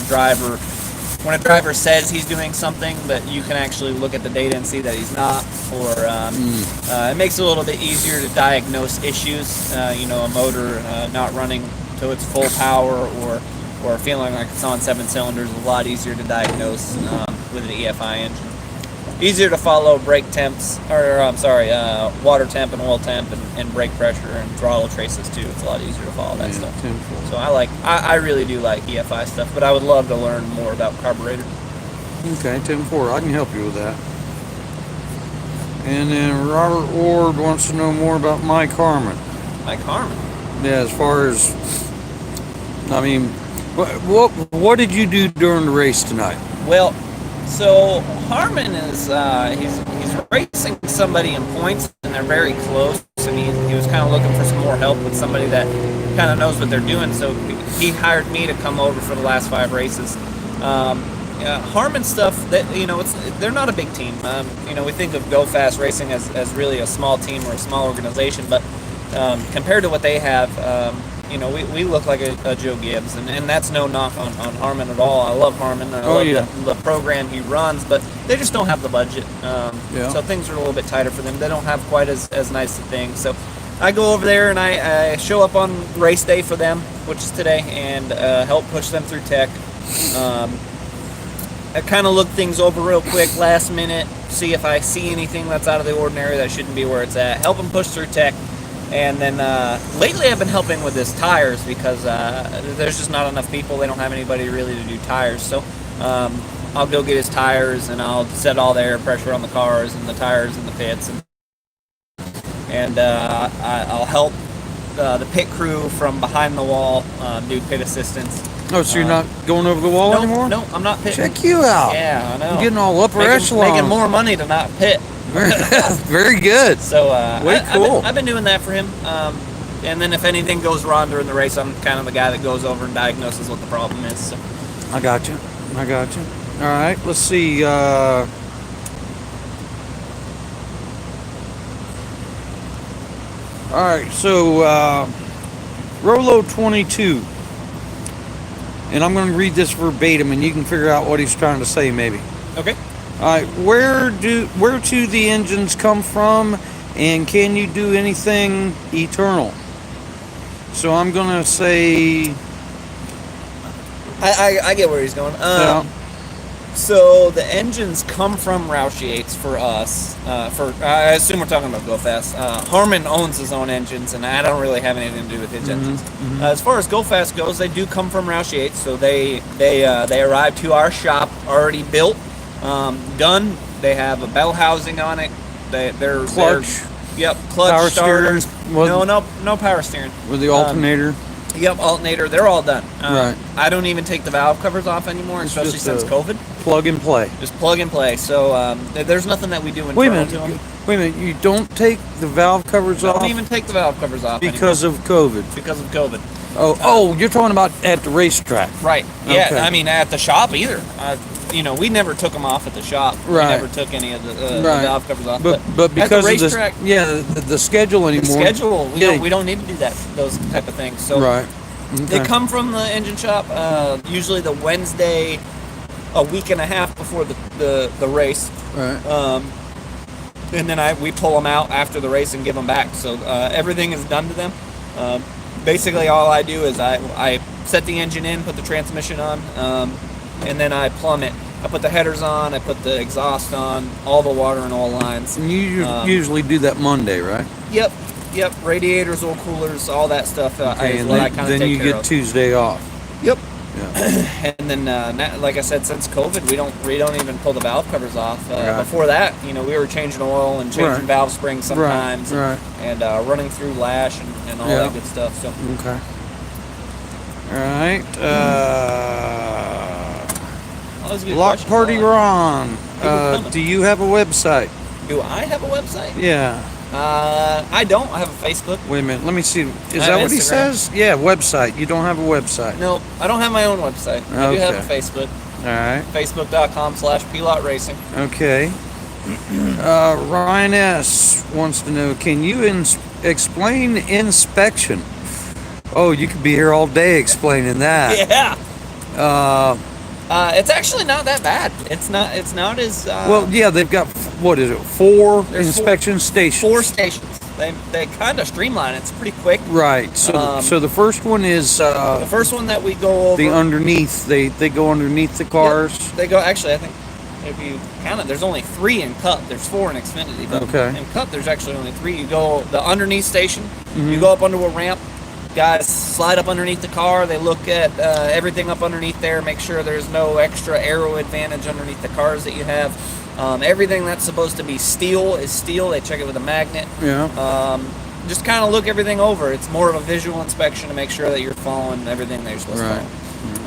when a driver says he's doing something, but you can actually look at the data and see that he's not. Or it makes it a little bit easier to diagnose issues. A motor not running to its full power, or feeling like it's on 7 cylinders is a lot easier to diagnose with an EFI engine. Easier to follow brake temps, water temp and oil temp and brake pressure and throttle traces too. It's a lot easier to follow that stuff. So I really do like EFI stuff, but I would love to learn more about carburetor. Okay, 10-4. I can help you with that. And then Robert Ward wants to know more about Mike Harmon. Mike Harmon? Yeah, as far as, I mean, what did you do during the race tonight? Well, so Harmon is he's racing somebody in points, and they're very close. And he was kind of looking for some more help with somebody that kind of knows what they're doing. So he hired me to come over for the last 5 races. Harmon stuff, they're not a big team. We think of Go Fast Racing as really a small team or a small organization, but compared to what they have, we look like a Joe Gibbs, and that's no knock on Harmon at all. I love Harmon. I love the program he runs, but they just don't have the budget. So things are a little bit tighter for them. They don't have quite as nice a thing. So I go over there and I show up on race day for them, which is today, and help push them through tech. I kind of look things over real quick, last minute, see if I see anything that's out of the ordinary that shouldn't be where it's at. Help them push through tech. And then lately I've been helping with his tires because there's just not enough people. They don't have anybody really to do tires. So I'll go get his tires and I'll set all the air pressure on the cars and the tires in the pits. And I'll help the pit crew from behind the wall do pit assistance. Oh, so you're not going over the wall anymore? No, I'm not pitting. Check you out. Yeah, I know. You're getting all upper echelon. Making more money to not pit. Very good. So cool. I've been doing that for him. And then if anything goes wrong during the race, I'm kind of the guy that goes over and diagnoses what the problem is. So. I got you. All right, let's see. All right, so Rolo 22. And I'm going to read this verbatim, and you can figure out what he's trying to say, maybe. Okay. All right. Where do the engines come from, and can you do anything eternal? So I'm going to say. I get where he's going. Yeah. So the engines come from Roush Yates for us. I assume we're talking about Go Fast. Harmon owns his own engines, and I don't really have anything to do with his engines. As far as Go Fast goes, they do come from Roush Yates. So they arrive to our shop already built, done. They have a bell housing on it. They're Clutch. Yep, clutch Power starters. steering. No power steering. With the alternator. Yep, alternator. They're all done. Right. I don't even take the valve covers off anymore, especially just since COVID. Plug and play. Just plug and play. So there's nothing that we do Wait a internal to minute. them. Wait a minute. You don't take the valve covers off Don't even take the valve covers off because of COVID. Because of COVID. Oh, you're talking about at the racetrack. Right. Yeah. Okay. I mean, at the shop either. We never took them off at the shop. Right. We never took any of the valve covers off. But because at the of racetrack, the schedule anymore. the schedule, we don't need to do those type of things. So Right. they Okay. come from the engine shop. Usually the Wednesday, a week and a half before the race. Right. And then we pull them out after the race and give them back. So everything is done to them. Basically, all I do is I set the engine in, put the transmission on, and then I plumb it. I put the headers on, I put the exhaust on, all the water and all lines. And you usually do that Monday, right? Yep. Radiators, oil coolers, all that stuff. Okay, is and what I kind of then take you care get of. Tuesday off. Yep. Yeah. And then, like I said, since COVID, we don't even pull the valve covers off. Right. Before that, we were changing oil and changing Right. valve springs sometimes, Right. and running through lash and all Yeah. that good stuff. So Okay. All right. that was a good Block question. Party Ron. coming. Do you have a website? Do I have a website? Yeah. I don't. I have a Facebook. Wait a minute. Let me see. Is I that have what he Instagram. says? Yeah, website. You don't have a website. No, I don't have my own website. I do have a Okay. Facebook. All right. Facebook.com/Pilot Racing. Okay. Ryan S. wants to know, can you explain inspection? Oh, you could be here all day explaining that. Yeah. It's actually not that bad. It's not as. Well, yeah, they've got, what is it, four There's inspection stations. 4 stations. They kind of streamline it. It's pretty quick. Right. So, so the first one is The first one that we go over. the underneath. They go underneath the cars. They go. Actually, I think if you count it, there's only 3 in Cup. There's 4 in Xfinity. But Okay. in Cup, there's actually only 3. You go the underneath station. Mm-hmm. You go up onto a ramp. Guys slide up underneath the car. They look at everything up underneath there. Make sure there's no extra aero advantage underneath the cars that you have. Everything that's supposed to be steel is steel. They check it with a magnet. Yeah. Just kind of look everything over. It's more of a visual inspection to make sure that you're following everything that you're supposed Right. to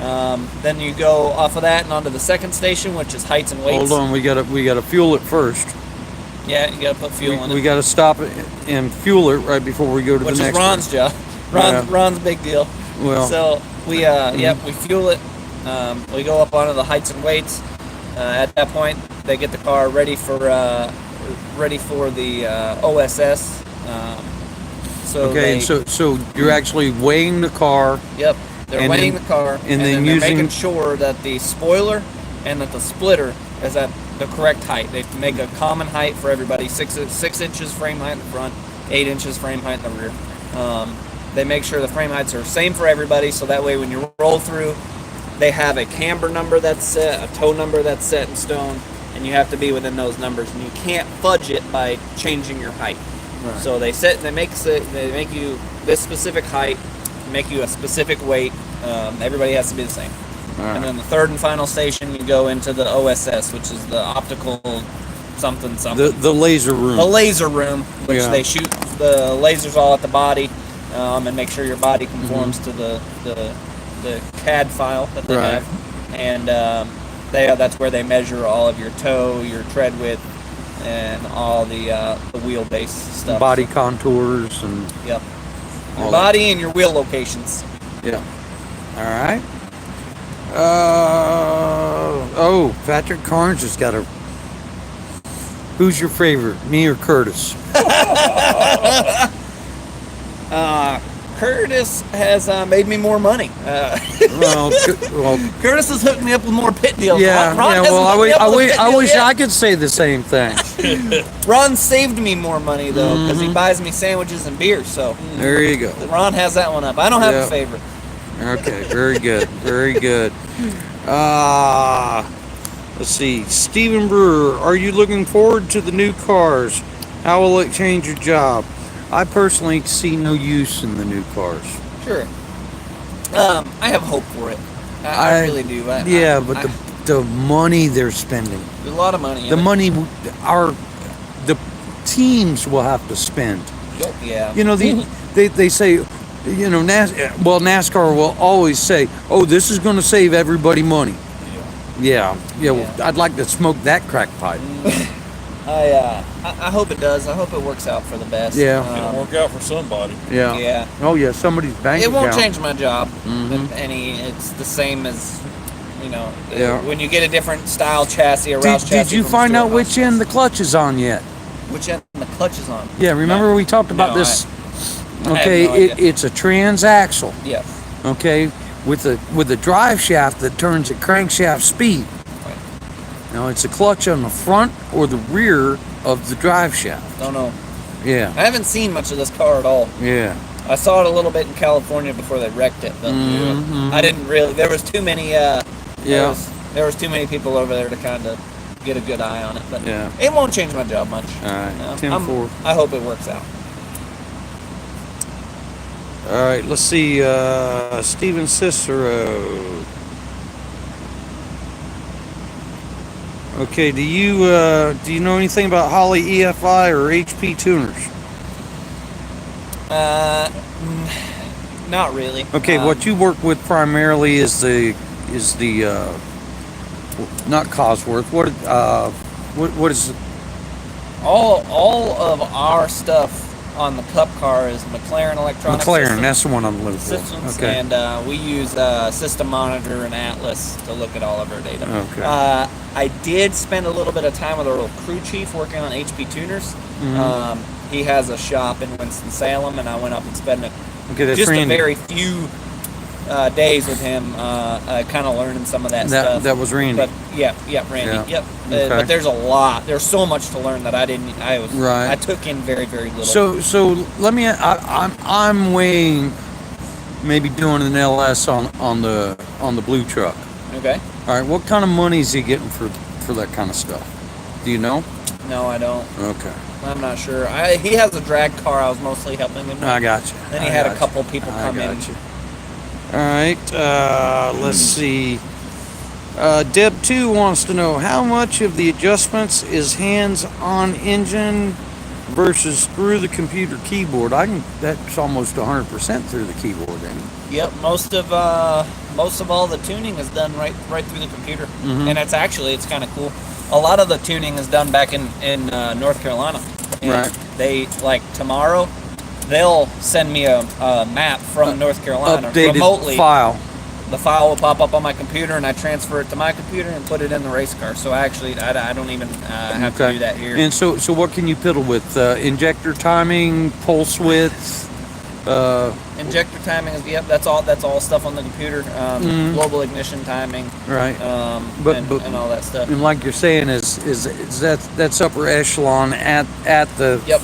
follow. Then you go off of that and onto the second station, which is heights and weights. Hold on. We gotta fuel it first. Yeah, you gotta put fuel in it. We gotta stop it and fuel it right before we go to Which the is next Ron's job. Ron's big deal. Well. So we we fuel it. We go up onto the heights and weights. At that point, they get the car ready for the OSS. Okay, so you're actually weighing the car. Yep, they're and weighing then- the car, and then they're using- making sure that the spoiler and that the splitter is at the correct height. They make a common height for everybody, 6 inches frame height in the front, 8 inches frame height in the rear. They make sure the frame heights are same for everybody, so that way when you roll through, they have a camber number that's set, a toe number that's set in stone, and you have to be within those numbers, and you can't fudge it by changing your height. Right. So they make you this specific height, make you a specific weight. Everybody has to be the same. Right. And then the third and final station, you go into the OSS, which is the optical something. The laser room. The laser room, which Yeah. they shoot the lasers all at the body, and make sure your body conforms to the CAD file that they Right. have. And that's where they measure all of your toe, your tread width, and all the wheelbase stuff. Body contours and Yep. Your all body and your wheel locations. yeah. All right. Patrick Carnes has got a. Who's your favorite, me or Curtis? Curtis has made me more money. well, Curtis has hooked me up with more pit deals. yeah. Ron Yeah. hasn't Well, hooked me up with a pit deal wish yet. I could say the same thing. Ron saved me more money though, because he buys me sandwiches and beer. So There you go. Ron has that one up. I don't have Yeah. a favorite. Okay, very good, very good. Let's see. Stephen Brewer, are you looking forward to the new cars? How will it change your job? I personally see no use in the new cars. Sure. I have hope for it. I really do. But the money they're spending, there's a lot of money. the money the teams will have to spend. Yeah. You know, they say, you know, NASCAR will always say, "Oh, this is going to save everybody money." Yeah. Well, I'd like to smoke that crack pipe. I hope it does. I hope it works out for the best. Yeah. It'll work out for somebody. Yeah. Yeah. Oh yeah, somebody's bank It won't account. change my job. Mhm. It's the same as, you know, Yeah. when you get a different style chassis, a Roush Did chassis. you from find out Stewart which House. end the clutch is on yet? Which end the clutch is on? Yeah, remember we talked about No, this. I have Okay, no idea. it's a transaxle. Yeah. Okay, with a drive shaft that turns at crankshaft speed. Right. Now it's a clutch on the front or the rear of the drive shaft. Don't know. Yeah, I haven't seen much of this car at all. yeah. I saw it a little bit in California before they wrecked it, but Mhm. I didn't really. There was too many. Yeah. There was too many people over there to kind of get a good eye on it, but Yeah. it won't change my job much. All right, No, 10-4. I hope it works out. All right, let's see. Steven Cicero. Okay, do you know anything about Holley EFI or HP tuners? Not really. Okay, what you work with primarily is the not Cosworth. What is it? all of our stuff on the Cup car is McLaren Electronic McLaren? Systems. That's the one I'm looking for. Systems, Okay. and we use System Monitor and Atlas to look at all of our data. Okay. I did spend a little bit of time with our little crew chief working on HP tuners. Mhm. He has a shop in Winston-Salem, and I went up and spent Okay, that's just a Randy. very few days with him, kind of learning some of that stuff. That was Randy. But yeah, Randy. Yeah. Yep. Okay. But there's a lot. There's so much to learn that I Right. took in very, very little. So let me. I'm weighing maybe doing an LS on the blue truck. Okay. All right, what kind of money is he getting for that kind of stuff? Do you know? No, I don't. Okay, I'm not sure. He has a drag car. I was mostly helping him with. I got you. Then he had a couple people come in. All right, let's see. Deb 2 wants to know how much of the adjustments is hands-on engine versus through the computer keyboard. That's almost 100% through the keyboard, ain't it? Yep, most of all the tuning is done right through the computer, Mhm. and it's kind of cool. A lot of the tuning is done back in North Carolina. And Right. They tomorrow, they'll send me a map from North Carolina Updated remotely. file. The file will pop up on my computer, and I transfer it to my computer and put it in the race car. So I don't even have to do that here. And so what can you piddle with? Injector timing, pulse width. Injector timing is that's all stuff on the computer. Mhm. Global ignition timing, Right. and all that stuff. And like you're saying, is that's upper echelon at the Yep.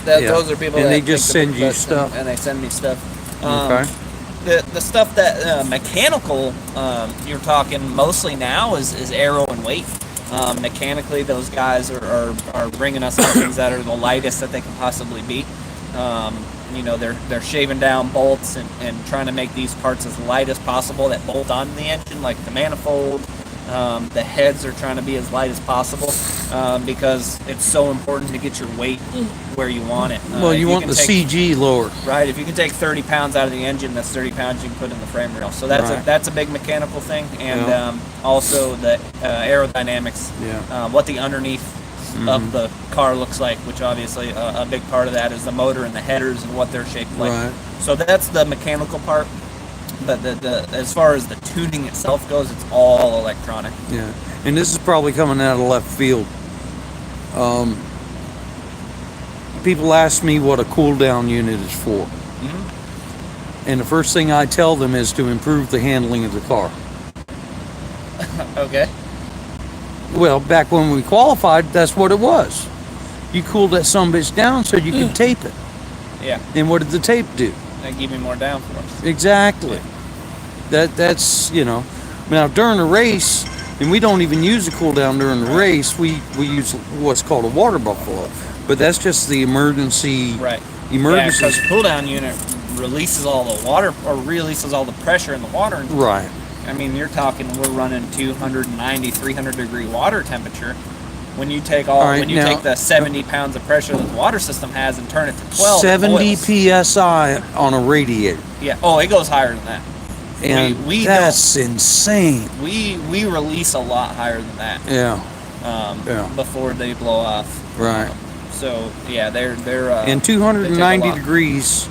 Yeah. Those are people And that they take just the send big you butts stuff. and they send me stuff. Okay. The stuff that mechanical you're talking mostly now is aero and weight. Mechanically, those guys are bringing us things that are the lightest that they can possibly be. They're shaving down bolts and trying to make these parts as light as possible that bolt onto the engine, like the manifold. The heads are trying to be as light as possible because it's so important to get your weight where you want it. Well, If you want can the take- CG lower. Right, if you can take 30 pounds out of the engine, that's 30 pounds you can put in the frame rail. So that's Right. that's a big mechanical thing, and Yeah. also the aerodynamics, Yeah. what the underneath of the car looks like, which obviously a big part of that is the motor and the headers and what they're shaped like. Right. So that's the mechanical part. But the as far as the tuning itself goes, it's all electronic. Yeah. And this is probably coming out of left field. People ask me what a cool down unit is for. Mm-hmm. And the first thing I tell them is to improve the handling of the car. Okay. Well, back when we qualified, that's what it was. You cooled that sumbitch down so you could tape it. Yeah. And what did the tape do? They give me more downforce. Exactly. That's now during a race, and we don't even use a cool down during the race. We use what's called a water buffalo, but that's just the emergency. Right. Emergency. Yeah, because the cool down unit releases all the water or releases all the pressure in the water. Right. I mean, you're talking we're running 290, 300 degree water temperature. When you take take the 70 pounds of pressure that the water system has and turn it to 12, 70 it boils. psi on a radiator. Yeah. Oh, it goes higher than that. And we that's insane. We release a lot higher than that. Yeah. Yeah. Before they blow off. Right. So yeah, they're And they 290 take a lot. degrees,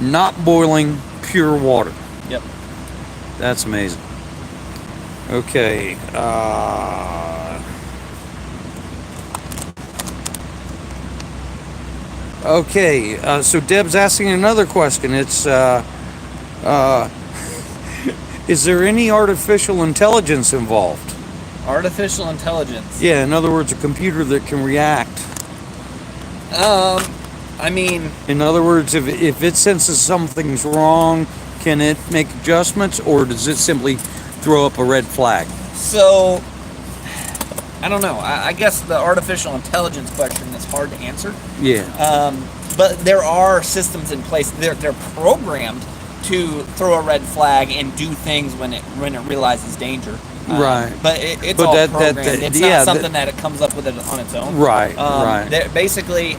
not boiling, pure water. Yep. That's amazing. Okay. So Deb's asking another question. It's, is there any artificial intelligence involved? Artificial intelligence. Yeah, in other words, a computer that can react. I mean, In other words, if it senses something's wrong, can it make adjustments, or does it simply throw up a red flag? so I don't know. I guess the artificial intelligence question is hard to answer. Yeah. But there are systems in place. They're programmed to throw a red flag and do things when it realizes danger. Right. But it's But all that- programmed. It's not yeah, something that it comes up with it on its own. Right. Right. They're basically,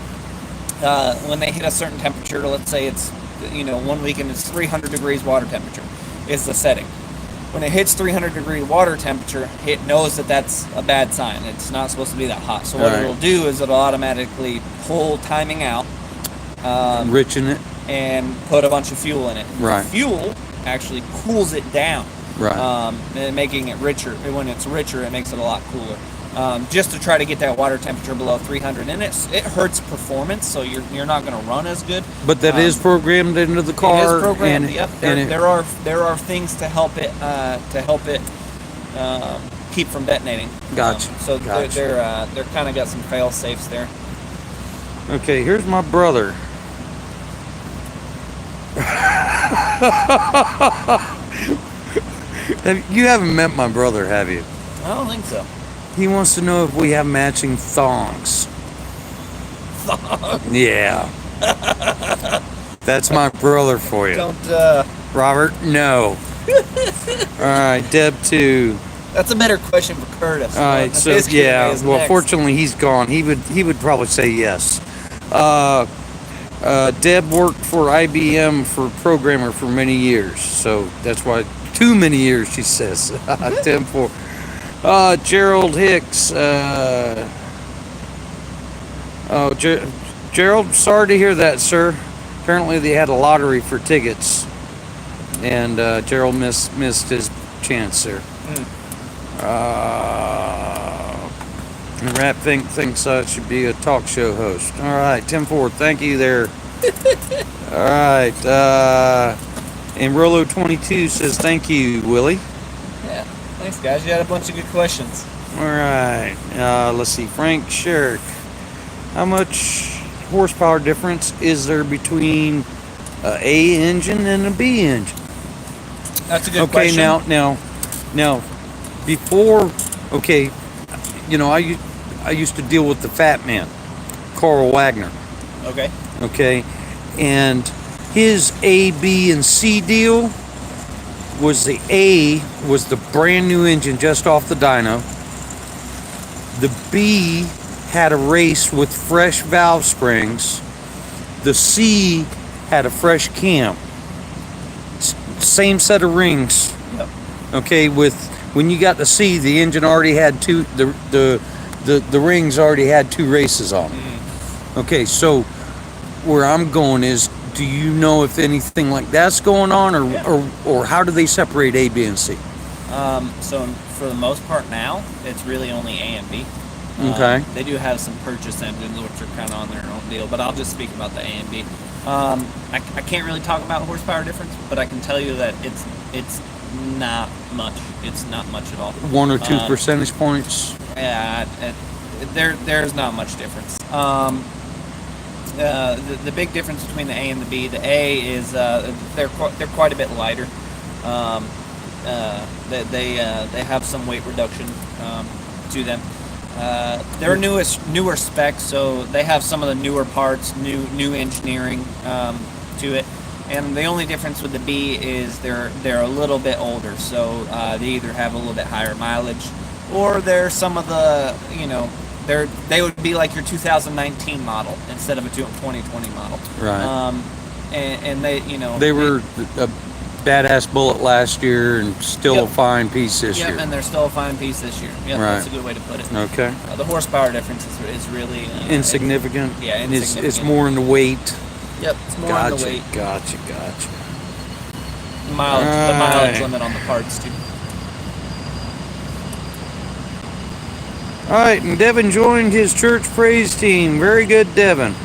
when they hit a certain temperature, let's say it's 1 weekend it's 300 degrees water temperature is the setting. When it hits 300 degree water temperature, it knows that that's a bad sign. It's not supposed to be that hot. So what Right. it'll do is it'll automatically pull timing out Rich in it. and put a bunch of fuel in it. Right. The fuel actually cools it down, Right. and making it richer. When it's richer, it makes it a lot cooler. Just to try to get that water temperature below 300, and it hurts performance, so you're not going to run as good. But that is programmed into the car. It is programmed. and- Yep. and There are things to help it keep from detonating. Gotcha. So Gotcha. they're kind of got some fail safes there. Okay, here's my brother. You haven't met my brother, have you? I don't think so. He wants to know if we have matching thongs. Yeah. That's my brother for you. Don't. Robert, no. All right, Deb 2. That's a better question for Curtis. All right, so His Q&A yeah. is Well, next. fortunately, he's gone. He would probably say yes. Deb worked for IBM for programmer for many years, so that's why too many years. She says 10-4. Gerald Hicks. Gerald, sorry to hear that, sir. Apparently, they had a lottery for tickets, and Gerald missed his chance there. Rap thinks I should be a talk show host. All right, 10-4. Thank you there. All right. And Rolo22 says thank you, Willie. Yeah. Thanks, guys. You had a bunch of good questions. All right. Let's see. Frank Sherrick. How much horsepower difference is there between a A engine and a B engine? That's a good Okay, question. now, before, okay, you know, I used to deal with the fat man, Carl Wagner, Okay. okay, and his A, B, and C deal was the A was the brand new engine just off the dyno. The B had a race with fresh valve springs. The C had a fresh cam. Same set of rings. Yep. Okay, with when you got the C, the engine already had two. The rings already had 2 races on them. Okay, so where I'm going is, do you know if anything like that's going on, or how do they separate A, B, and C? So for the most part now, it's really only A and B. Okay. They do have some purchase engines which are kind of on their own deal, but I'll just speak about the A and B. I can't really talk about horsepower difference, but I can tell you that it's not much. It's not much at all. 1 or 2 percentage points. Yeah, there's not much difference. The big difference between the A and the B, the A is they're quite a bit lighter. They have some weight reduction to them. They're newer specs, so they have some of the newer parts, new engineering to it. And the only difference with the B is they're a little bit older, so they either have a little bit higher mileage, or they're some of the, they would be like your 2019 model instead of a 2020 model. Right. And they, They were a badass bullet last year and still Yep. a fine piece this Yep, year. and they're still a fine piece this year. Yep, Right. that's a good way to put it. Okay. The horsepower difference is really Insignificant. Yeah, It's insignificant. more in the weight. Yep, it's more on the weight. Gotcha. The mileage Right. limit on the parts too. All right, and Devin joined his church praise team. Very good, Devin.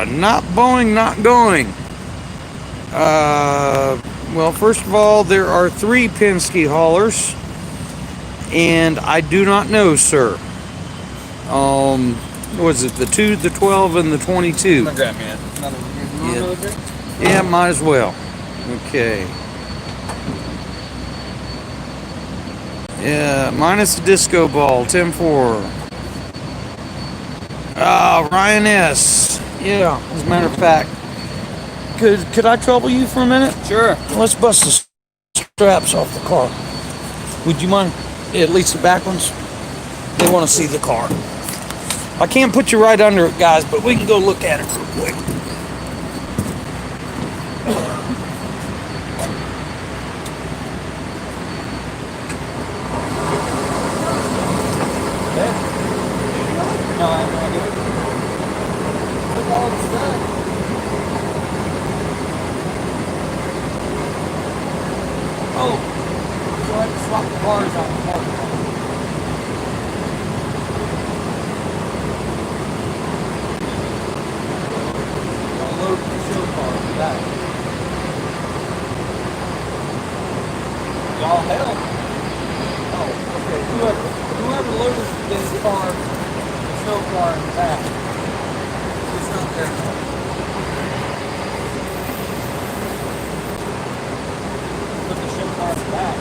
Not Boeing, not going. Well, first of all, there are 3 Penske haulers, and I do not know, sir. What was it, the 2, the 12, and the 22? Grab me another Yeah. Yeah, might as well. Okay. Yeah, minus the disco ball, 10-4. Ryan S. Yeah, as a matter of fact. Could I trouble you for a minute? Sure. Let's bust the straps off the car. Would you mind? At least the back ones. They want to see the car. I can't put you right under it, guys, but we can go look at it real quick. No, I have no idea. Look all the stuff. Oh, so I have to swap the bars out the car. I'll load the show car with that. Y'all help. Oh, okay. Whoever loaded this car, the show car in the back, it's not their car. Put the show cars back.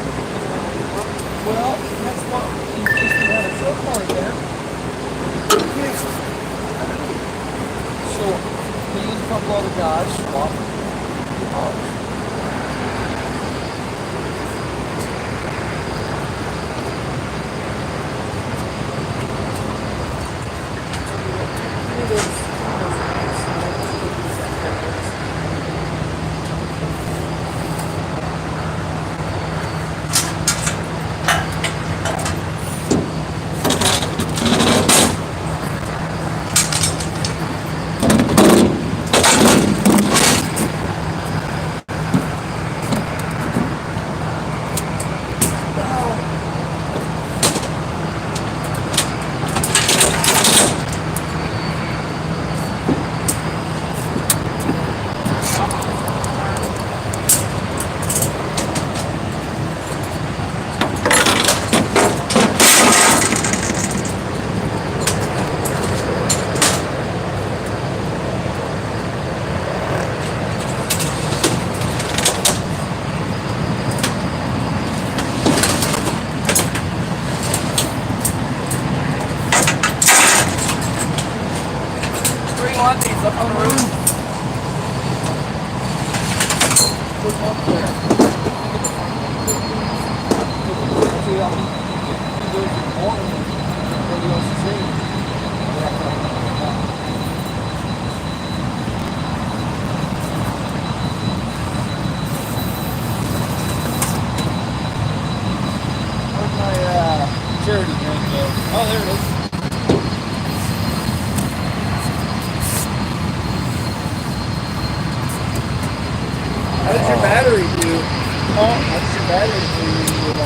Well, that's what, in case we had a show car there. So, me and a couple other guys swapped put them up there. See, I mean, he goes in the morning and nobody else is in. Where's my charity drink at? Oh, there it is. How does your battery do? How does your battery do with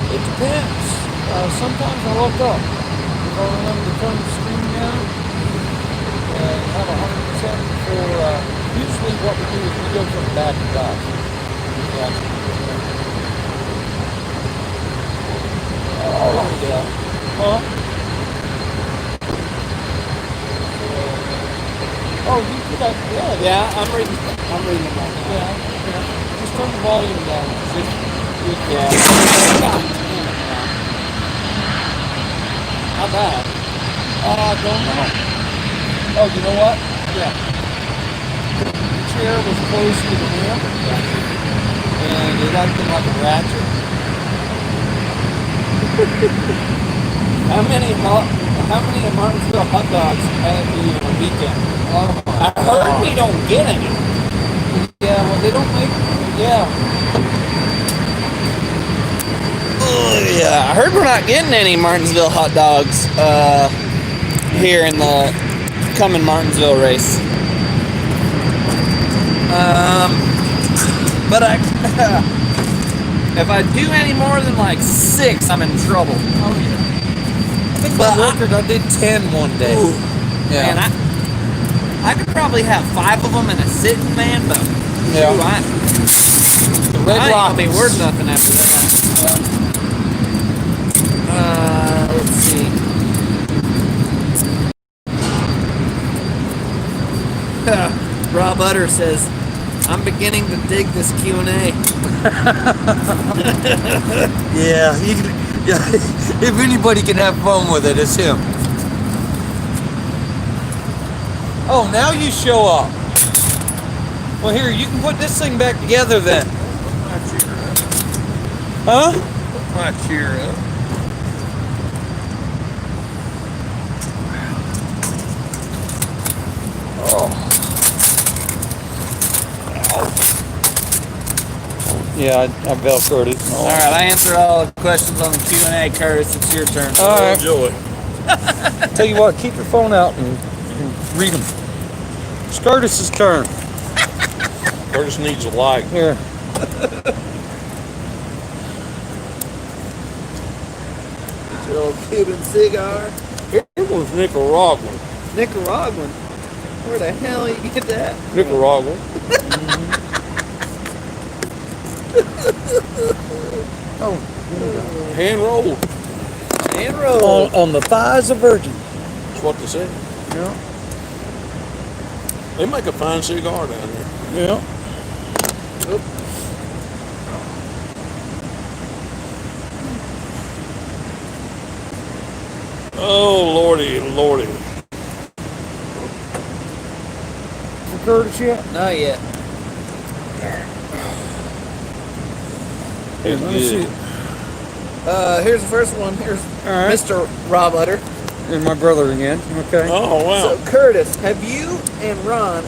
it depends. Sometimes I look up. If I remember to turn the screen down and have 100% for, usually what we do is we go from back to back. Yeah. Oh, yeah. Huh? Oh, you did that? Yeah, I'm reading them right now. Yeah. Just turn the volume down. Yeah. God damn it, man. How bad? I don't know. Oh, you know what? Yeah. The chair was close to the ramp. Yeah. And it acted like a ratchet. How many of Martinsville hot dogs have you on a weekend? I heard we don't get any. Yeah, well, they don't make. Yeah. Yeah, I heard we're not getting any Martinsville hot dogs here in the coming Martinsville race. But if I do any more than like 6, I'm in trouble. Oh yeah. I think my record, I did 10 one day. Ooh, yeah. Man, I could probably have 5 of them in a sitting, man, but yeah. The red rock ain't gonna be worth nothing after that. Let's see. Rob Utter says, I'm beginning to dig this Q&A. Yeah, if anybody can have fun with it, it's him. Oh, now you show up. Well, here, you can put this thing back together then. Huh? Put my cheer up. Yeah, I velcroed it. All right, I answered all the questions on the Q&A, Curtis. It's your turn. All right. Enjoy. Tell you what, keep your phone out and read them. It's Curtis's turn. Curtis needs a light. Here. Your old Cuban cigar. It was Nicaraguan. Nicaraguan. Where the hell you get that? Nicaraguan. Oh, Hand rolled. Hand roll. on the thighs of virgin. That's what they say. Yeah. They make a fine cigar down there. Yeah. Oop. Oh, lordy, lordy. For Curtis yet? Not yet. Here, let me see. Here's the first one. Here's right. Mr. Rob Utter. Here's my brother again. Okay. Oh, wow. So, Curtis, have you and Ron